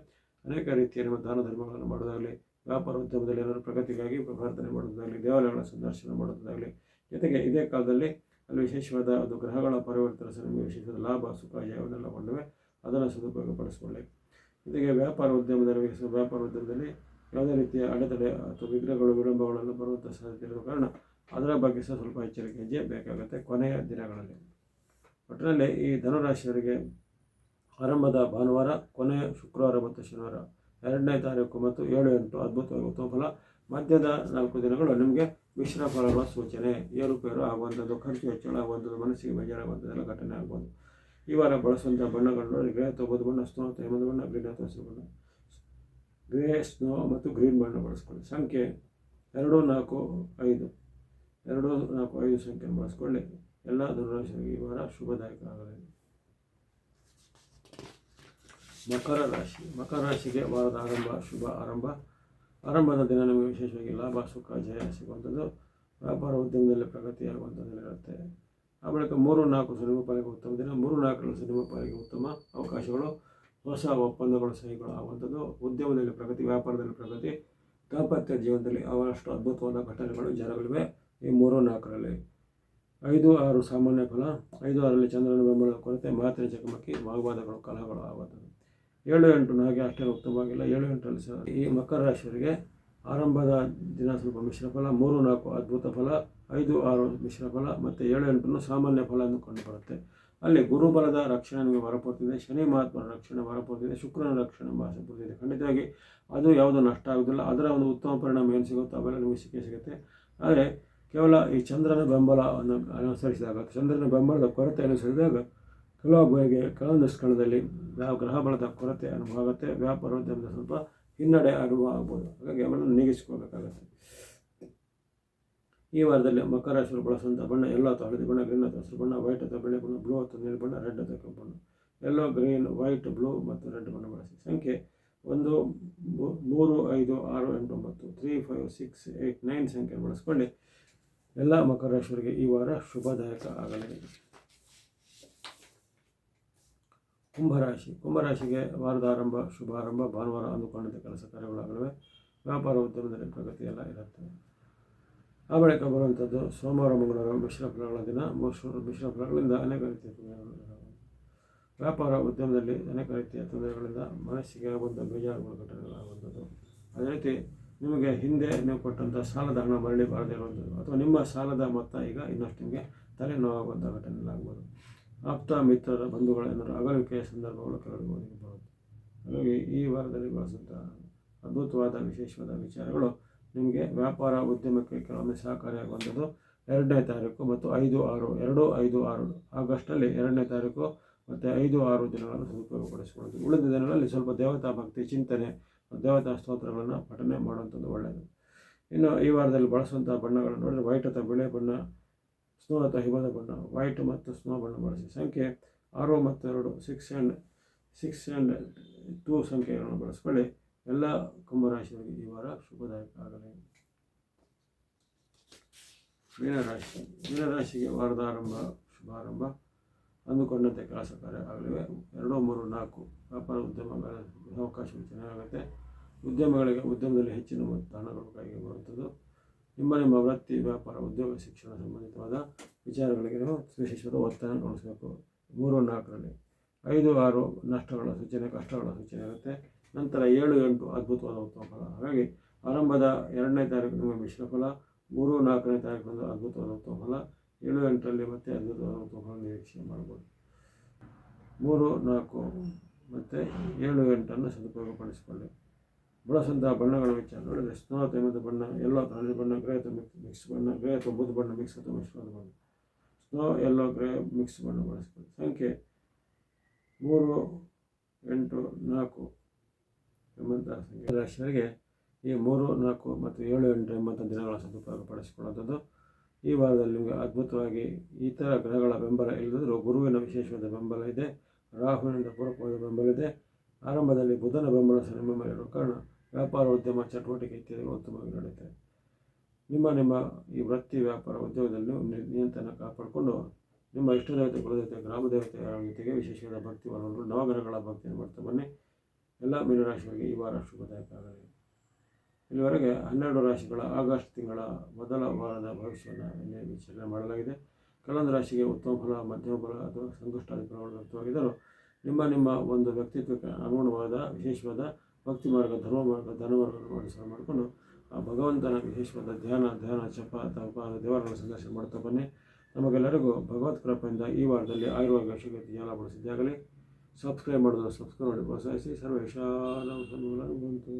ಅನೇಕ ರೀತಿಯ ನಿಮ್ಮ ದಾನ ಧರ್ಮಗಳನ್ನು ಮಾಡೋದಾಗಲಿ, ವ್ಯಾಪಾರ ಉದ್ಯಮದಲ್ಲಿ ಏನಾದರೂ ಪ್ರಗತಿಗಾಗಿ ಪ್ರಾರ್ಥನೆ ಮಾಡೋದಾಗಲಿ, ದೇವಾಲಯಗಳ ಸಂದರ್ಶನ ಮಾಡೋದಾಗಲಿ, ಜೊತೆಗೆ ಇದೇ ಕಾಲದಲ್ಲಿ ಅಲ್ಲಿ ವಿಶೇಷವಾದ ಅದು ಗ್ರಹಗಳ ಪರಿವರ್ತನೆ ನಿಮಗೆ ವಿಶೇಷವಾದ ಲಾಭ, ಸುಖ, ಜಯವನ್ನೆಲ್ಲ ಕೊಂಡಿವೆ, ಅದನ್ನು ಸದುಪಯೋಗಪಡಿಸಿಕೊಳ್ಳಿ. ಜೊತೆಗೆ ವ್ಯಾಪಾರ ಉದ್ಯಮದಲ್ಲಿ ಯಾವುದೇ ರೀತಿಯ ಅಡೆತಡೆ ಅಥವಾ ವಿಘ್ನಗಳು, ವಿಳಂಬಗಳೆಲ್ಲ ಬರುವಂಥ ಸಾಧ್ಯತೆ ಇರುವ ಕಾರಣ ಅದರ ಬಗ್ಗೆ ಸಹ ಸ್ವಲ್ಪ ಎಚ್ಚರಿಕೆ ಹೆಜ್ಜೆ ಬೇಕಾಗುತ್ತೆ ಕೊನೆಯ ದಿನಗಳಲ್ಲಿ. ಒಟ್ಟಿನಲ್ಲಿ ಈ ಧನುರಾಶಿಯವರಿಗೆ ಆರಂಭದ ಭಾನುವಾರ, ಕೊನೆಯ ಶುಕ್ರವಾರ ಮತ್ತು ಶನಿವಾರ 2ನೇ ತಾರೀಕು ಮತ್ತು 7, 8 ಅದ್ಭುತವಾಗಿ ಉತ್ತಮ ಫಲ. ಮಧ್ಯದ 4 ದಿನಗಳು ನಿಮಗೆ ಮಿಶ್ರ ಫಲಗಳ ಸೂಚನೆ, ಏರುಪೇರು ಆಗುವಂಥದ್ದು, ಖರ್ಚು ಹೆಚ್ಚಳ ಆಗುವಂಥದ್ದು, ಮನಸ್ಸಿಗೆ ಬೇಜಾರಾಗುವಂಥದ್ದೆಲ್ಲ ಘಟನೆ ಆಗ್ಬೋದು. ಈ ವಾರ ಬಳಸುವಂಥ ಬಣ್ಣಗಳು ನೋಡಿ, ಗ್ರೇ ಅಥವಾ ಬೂದು ಬಣ್ಣ, ಸ್ನೋ ಅಥವಾ ಎಮದು ಬಣ್ಣ, ಗ್ರೀನ್ ಅಥವಾ ಹಸಿರು ಬಣ್ಣ, ಗ್ರೇ, ಸ್ನೋ ಮತ್ತು ಗ್ರೀನ್ ಬಣ್ಣ ಬಳಸ್ಕೊಳ್ಳಿ. ಸಂಖ್ಯೆ 2, 4, 5 ಸಂಖ್ಯೆಯನ್ನು ಬಳಸ್ಕೊಳ್ಳಿ. ಎಲ್ಲ ಧನುರಾಶಿಯವರಿಗೆ ಈ ವಾರ ಶುಭದಾಯಕ ಆಗಲಿದೆ. ಮಕರ ರಾಶಿಗೆ ವಾರದ ಶುಭ ಆರಂಭದ ದಿನ ನಿಮಗೆ ವಿಶೇಷವಾಗಿ ಲಾಭ, ಸುಖ, ಜಯ ಸಿಗುವಂಥದ್ದು, ವ್ಯಾಪಾರ ಉದ್ಯಮದಲ್ಲಿ ಪ್ರಗತಿಯಾಗುವಂಥದ್ದು ಇರುತ್ತೆ. ಆ ಬಳಿಕ 3, 4 ಸಿನಿಮಾ ಪಾಲಿಗೆ ಉತ್ತಮ ದಿನ. 3, 4ರಲ್ಲಿ ಸಿನಿಮಾ ಪಾಲಿಗೆ ಉತ್ತಮ ಅವಕಾಶಗಳು, ಹೊಸ ಒಪ್ಪಂದಗಳು, ಸಹಿಗಳು ಆಗುವಂಥದ್ದು, ಉದ್ಯಮದಲ್ಲಿ ಪ್ರಗತಿ, ವ್ಯಾಪಾರದಲ್ಲಿ ಪ್ರಗತಿ, ದಾಂಪತ್ಯ ಜೀವನದಲ್ಲಿ ಅವರಷ್ಟು ಅದ್ಭುತವಾದ ಘಟನೆಗಳು ಜರಗಲಿವೆ ಈ 3, 4ರಲ್ಲಿ. 5, 6 ಸಾಮಾನ್ಯ ಫಲ. 5, 6ರಲ್ಲಿ ಚಂದ್ರನ ಬೆಂಬಲದ ಕೊರತೆ, ಮಾತಿನ ಚಕಮಕಿ, ವಾಗ್ವಾದಗಳು, ಕಲಹಗಳು ಆಗುವಂಥದ್ದು. 7, 8 ಹಾಗೆ ಅಷ್ಟೇನು ಉತ್ತಮವಾಗಿಲ್ಲ. 7, 8ರಲ್ಲಿ ಸಹ ಈ ಮಕರ ರಾಶಿಯವರಿಗೆ ಆರಂಭದ ದಿನ ಸ್ವಲ್ಪ ಮಿಶ್ರ ಫಲ, 3, 4 ಅದ್ಭುತ ಫಲ, 5, 6 ಮಿಶ್ರ ಫಲ ಮತ್ತು 7, 8 ಸಾಮಾನ್ಯ ಫಲ ಎಂದು ಕಂಡುಬರುತ್ತೆ. ಅಲ್ಲಿ ಗುರುಬಲದ ರಕ್ಷಣೆ ನಿಮಗೆ ಹೊರಪಡ್ತಿದೆ, ಶನಿ ಮಹಾತ್ಮನ ರಕ್ಷಣೆ ಹೊರಪಡ್ತಿದೆ, ಶುಕ್ರನ ರಕ್ಷಣೆ ಹೊರಪಡ್ತಿದೆ. ಖಂಡಿತವಾಗಿ ಅದು ಯಾವುದೂ ನಷ್ಟ ಆಗೋದಿಲ್ಲ. ಅದರ ಒಂದು ಉತ್ತಮ ಪರಿಣಾಮ ಏನು ಸಿಗುತ್ತೋ ಅವೆಲ್ಲ ನಿಮಗೆ ಸಿಗುತ್ತೆ. ಆದರೆ ಕೇವಲ ಈ ಚಂದ್ರನ ಬೆಂಬಲವನ್ನು ಅನುಸರಿಸಿದಾಗ, ಚಂದ್ರನ ಬೆಂಬಲದ ಕೊರತೆ ಅನುಸರಿಸಿದಾಗ ಕೆಲವೊಂದು ಸ್ಥಳದಲ್ಲಿ ಗ್ರಹ ಬಲದ ಕೊರತೆ ಅನುಭವ ಆಗುತ್ತೆ. ವ್ಯಾಪಾರೋದ್ಯಮದ ಸ್ವಲ್ಪ ಹಿನ್ನಡೆ ಅನುಭವ ಆಗ್ಬೋದು. ಹಾಗಾಗಿ ಅವನ್ನು ನೀಗಿಸ್ಕೋಬೇಕಾಗತ್ತೆ. ಈ ವಾರದಲ್ಲಿ ಮಕರ ರಾಶಿಯವರು ಬಳಸುವಂಥ ಬಣ್ಣ ಎಲ್ಲೋ ಅಥವಾ ಹಳದಿ ಬಣ್ಣ, ಗ್ರೀನ್ ಅಥವಾ ಹಸಿರು ಬಣ್ಣ, ವೈಟ್ ಅಥವಾ ಬಿಳಿ ಬಣ್ಣ, ಬ್ಲೂ ಅಥವಾ ನೀಲಿ ಬಣ್ಣ, ರೆಡ್ ಅಥವಾ ಕೆಂಪು ಬಣ್ಣ, ಎಲ್ಲೋ, ಗ್ರೀನ್, ವೈಟ್, ಬ್ಲೂ ಮತ್ತು ರೆಡ್ ಬಣ್ಣ ಬಳಸಿ. ಸಂಖ್ಯೆ 1, 3, 5, 6, 8, 9 3, 5, 6, 8, 9 ಸಂಖ್ಯೆ ಬಳಸ್ಕೊಳ್ಳಿ. ಎಲ್ಲ ಮಕರ ರಾಶಿಯವರಿಗೆ ಈ ವಾರ ಶುಭದಾಯಕ ಆಗಲಿ. ಕುಂಭರಾಶಿಗೆ ವಾರದ ಶುಭಾರಂಭ ಭಾನುವಾರ ಅಂದುಕೊಂಡಂತೆ ಕೆಲಸ ಕಾರ್ಯಗಳಾಗಲಿವೆ. ವ್ಯಾಪಾರ ಉದ್ಯಮದಲ್ಲಿ ಪ್ರಗತಿ ಎಲ್ಲ ಇರುತ್ತೆ. ಆ ಬಳಿಕ ಬರುವಂಥದ್ದು ಸೋಮವಾರ ಮಂಗಳವಾರ ಮಿಶ್ರ ಫಲಗಳ ದಿನ. ಮಿಶ್ರ ಫಲಗಳಿಂದ ಅನೇಕ ರೀತಿಯ ತೊಂದರೆಗಳು, ವ್ಯಾಪಾರ ಉದ್ಯಮದಲ್ಲಿ ಅನೇಕ ರೀತಿಯ ತೊಂದರೆಗಳಿಂದ ಮನಸ್ಸಿಗೆ ಬಂದ ಬೇಜಾರುಗಳ ಘಟನೆಗಳಾಗುವಂಥದ್ದು. ಅದೇ ರೀತಿ ನಿಮಗೆ ಹಿಂದೆ ನೀವು ಕೊಟ್ಟಂಥ ಸಾಲದ ಹಣ ಮರಳಿ ಬಾರದೇ ಇರುವಂಥದ್ದು, ಅಥವಾ ನಿಮ್ಮ ಸಾಲದ ಮೊತ್ತ ಈಗ ಇನ್ನಷ್ಟು ನಿಮಗೆ ತಲೆನೋವಾಗುವಂಥ ಘಟನೆಗಳಾಗ್ಬೋದು. ಆಪ್ತ ಮಿತ್ರರ ಬಂಧುಗಳ ಏನಾದರೂ ಅಗಲಿಕೆಯ ಸಂದರ್ಭಗಳು ಕೆಲವರಿಗೆ ಒದಗಿಬಹುದು. ಹಾಗಾಗಿ ಈ ವಾರದಲ್ಲಿ ಬಳಸುವಂಥ ಅದ್ಭುತವಾದ ವಿಶೇಷವಾದ ವಿಚಾರಗಳು ನಿಮಗೆ ವ್ಯಾಪಾರ ಉದ್ಯಮಕ್ಕೆ ಕೆಲವೊಮ್ಮೆ ಸಹಕಾರಿಯಾಗುವಂಥದ್ದು. 2ನೇ ತಾರೀಕು ಮತ್ತು 5-6 ಆಗಸ್ಟ್ನಲ್ಲಿ 2ನೇ ತಾರೀಕು ಮತ್ತು 5-6 ದಿನಗಳನ್ನು ಸದುಪಯೋಗಪಡಿಸಿಕೊಳ್ಳುವುದು. ಉಳಿದ ದಿನಗಳಲ್ಲಿ ಸ್ವಲ್ಪ ದೇವತಾ ಭಕ್ತಿ ಚಿಂತನೆ, ದೇವತಾ ಸ್ತೋತ್ರಗಳನ್ನು ಪಠನೆ ಮಾಡುವಂಥದ್ದು ಒಳ್ಳೆಯದು. ಇನ್ನು ಈ ವಾರದಲ್ಲಿ ಬಳಸುವಂಥ ಬಣ್ಣಗಳನ್ನು ನೋಡಿದರೆ ವೈಟ್ ಅಥವಾ ಬಿಳೆ ಬಣ್ಣ, ಸ್ನೋ ಅಥವಾ ಹಿಮದ ಬಣ್ಣ, ವೈಟ್ ಮತ್ತು ಸ್ನೋ ಬಣ್ಣ ಬಳಸಿ. ಸಂಖ್ಯೆ 6 ಮತ್ತು 2, 6 and 2 ಸಂಖ್ಯೆಗಳನ್ನು ಬಳಸಿಕೊಳ್ಳಿ. ಎಲ್ಲ ಕುಂಭರಾಶಿಯವರಿಗೆ ಈ ವಾರ ಶುಭದಾಯಕ ಆಗಲಿ. ಮೀನರಾಶಿಗೆ ವಾರದ ಶುಭಾರಂಭ ಅಂದುಕೊಂಡಂತೆ ಕೆಲಸ ಕಾರ್ಯ ಆಗಲಿವೆ. 2, 3, 4 ವ್ಯಾಪಾರ ಉದ್ಯಮಗಳ ಅವಕಾಶಗಳು ಚೆನ್ನಾಗುತ್ತೆ. ಉದ್ಯಮದಲ್ಲಿ ಹೆಚ್ಚಿನ ಮೊತ್ತ ಹಣಗಳು ಕೈಗೆ ಬರುವಂಥದ್ದು. ನಿಮ್ಮ ವೃತ್ತಿ, ವ್ಯಾಪಾರ, ಉದ್ಯೋಗ, ಶಿಕ್ಷಣ ಸಂಬಂಧಿತವಾದ ವಿಚಾರಗಳಿಗೆ ನೀವು ವಿಶೇಷವಾದ ಒತ್ತಡ ಗಮನಿಸಬೇಕು. 3, 4ರಲ್ಲಿ 5, 6 ನಷ್ಟಗಳ ಸೂಚನೆ, ಕಷ್ಟಗಳ ಸೂಚನೆ ಇರುತ್ತೆ. ನಂತರ 7, 8 ಅದ್ಭುತವಾದ ಉತ್ತಮ ಫಲ. ಹಾಗಾಗಿ ಆರಂಭದ 2ನೇ ತಾರೀಕು ನಿಮಗೆ ಮಿಶ್ರ ಫಲ, 3, 4ನೇ ತಾರೀಕು ಅದ್ಭುತವಾದ ಉತ್ತಮ ಫಲ, 7, 8ರಲ್ಲಿ ಮತ್ತೆ ಅದ್ಭುತವಾದ ಉತ್ತಮ ಫಲ ನಿರೀಕ್ಷೆ ಮಾಡ್ಬೋದು. 3, 4 ಮತ್ತು 7, 8 ಸದುಪಯೋಗಪಡಿಸಿಕೊಳ್ಳಿ. ಬಳಸುವಂಥ ಬಣ್ಣಗಳ ವಿಚಾರ ನೋಡಿದರೆ ಸ್ನೋ ಅಥವಾ ಹಿಮದ ಬಣ್ಣ, ಯೆಲ್ಲೋ ಅಥವಾ ಹಳದಿ ಬಣ್ಣ, ಗ್ರೇ ಅಥವಾ ಮಿಕ್ಸ್ ಬಣ್ಣ, ಗ್ರೇ ಅಥವಾ ಬೂದು ಬಣ್ಣ ಮಿಕ್ಸ್ ಅಥವಾ ಮಿಶ್ರವಾದ ಬಣ್ಣ, ಸ್ನೋ, ಯೆಲ್ಲೋ, ಗ್ರೇ ಮಿಕ್ಸ್ ಬಣ್ಣ ಬಳಸಿಕೊಳ್ಳಿ. ಸಂಖ್ಯೆ 3, 8, 4 ಎಂಬಂಥ ಸಂಖ್ಯೆ ರಾಶಿಯವರಿಗೆ ಈ 3, 4 ಮತ್ತು 7, 8 ಎಂಬಂಥ ದಿನಗಳ ಸದುಪಯೋಗಪಡಿಸಿಕೊಳ್ಳುವಂಥದ್ದು. ಈ ವಾರದಲ್ಲಿ ನಿಮಗೆ ಅದ್ಭುತವಾಗಿ ಇತರ ಗ್ರಹಗಳ ಬೆಂಬಲ ಇಲ್ಲದಿದ್ದರೂ ಗುರುವಿನ ವಿಶೇಷವಾದ ಬೆಂಬಲ ಇದೆ, ರಾಹುವಿನಿಂದ ಪೂರಕವಾದ ಬೆಂಬಲ ಇದೆ. ಆರಂಭದಲ್ಲಿ ಬುಧನ ಬೆಂಬಲ ನಿಮ್ಮ ಮೇಲೆ ಇರುವ ಕಾರಣ ವ್ಯಾಪಾರ ಉದ್ಯಮ ಚಟುವಟಿಕೆ ಇತ್ಯಾದಿಗಳು ಉತ್ತಮವಾಗಿ ನಡೆಯುತ್ತವೆ. ನಿಮ್ಮ ಈ ವೃತ್ತಿ, ವ್ಯಾಪಾರ, ಉದ್ಯೋಗದಲ್ಲಿ ನಿಯಂತ್ರಣ ಕಾಪಾಡಿಕೊಂಡು ನಿಮ್ಮ ಇಷ್ಟದೇವತೆ, ಕುಲದೇವತೆ, ಗ್ರಾಮ ದೇವತೆಯ ಜೊತೆಗೆ ವಿಶೇಷವಾದ ಭಕ್ತಿ ಬಲವನ್ನು ನವಗ್ರಹಗಳ ಭಕ್ತಿಯನ್ನು ಮಾಡ್ತಾ ಬನ್ನಿ. ಎಲ್ಲ ಮೀನರಾಶಿಗಳಿಗೆ ಈ ವಾರ ಶುಭದಾಯಕ ಆಗಲಿ. ಇಲ್ಲಿವರೆಗೆ 12 ರಾಶಿಗಳ ಆಗಸ್ಟ್ ತಿಂಗಳ ಮೊದಲ ವಾರದ ಭವಿಷ್ಯವನ್ನು ವಿಚಾರಣೆ ಮಾಡಲಾಗಿದೆ. ಕೆಲವೊಂದು ರಾಶಿಗೆ ಉತ್ತಮ ಫಲ, ಮಧ್ಯಮ ಫಲ ಅಥವಾ ಸಂಕಷ್ಟಾದಿ ಫಲಗಳು ವ್ಯಕ್ತವಾಗಿದ್ದರೂ ನಿಮ್ಮ ಒಂದು ವ್ಯಕ್ತಿತ್ವಕ್ಕೆ ಅನುಗುಣವಾದ ವಿಶೇಷವಾದ ಭಕ್ತಿ ಮಾರ್ಗ, ಧರ್ಮ ಮಾರ್ಗ, ಧನ ಮಾರ್ಗವನ್ನು ಮಾಡಿಕೊಂಡು ಆ ಭಗವಂತನ ವಿಶೇಷವಾದ ಧ್ಯಾನ, ಜಪ, ತಪ, ದೇವರನ್ನು ಸಂದರ್ಶನ ಮಾಡ್ತಾ ಬನ್ನಿ. ನಮಗೆಲ್ಲರಿಗೂ ಭಗವತ್ ಕೃಪೆಯಿಂದ ಈ ವಾರದಲ್ಲಿ ಆಯುರ್ವೇದ ಶಕ್ತಿ ಜಾಲಪಡಿಸಿದ್ದಾಗಲಿ. ಸಬ್ಸ್ಕ್ರೈಬ್ ಮಾಡೋದು ಸಬ್ಸ್ಕ್ರೈಬ್ ಮಾಡಿ ಪ್ರೋತ್ಸಾಹಿಸಿ. ಸರ್ವೇಶಾನ ಬಂತು.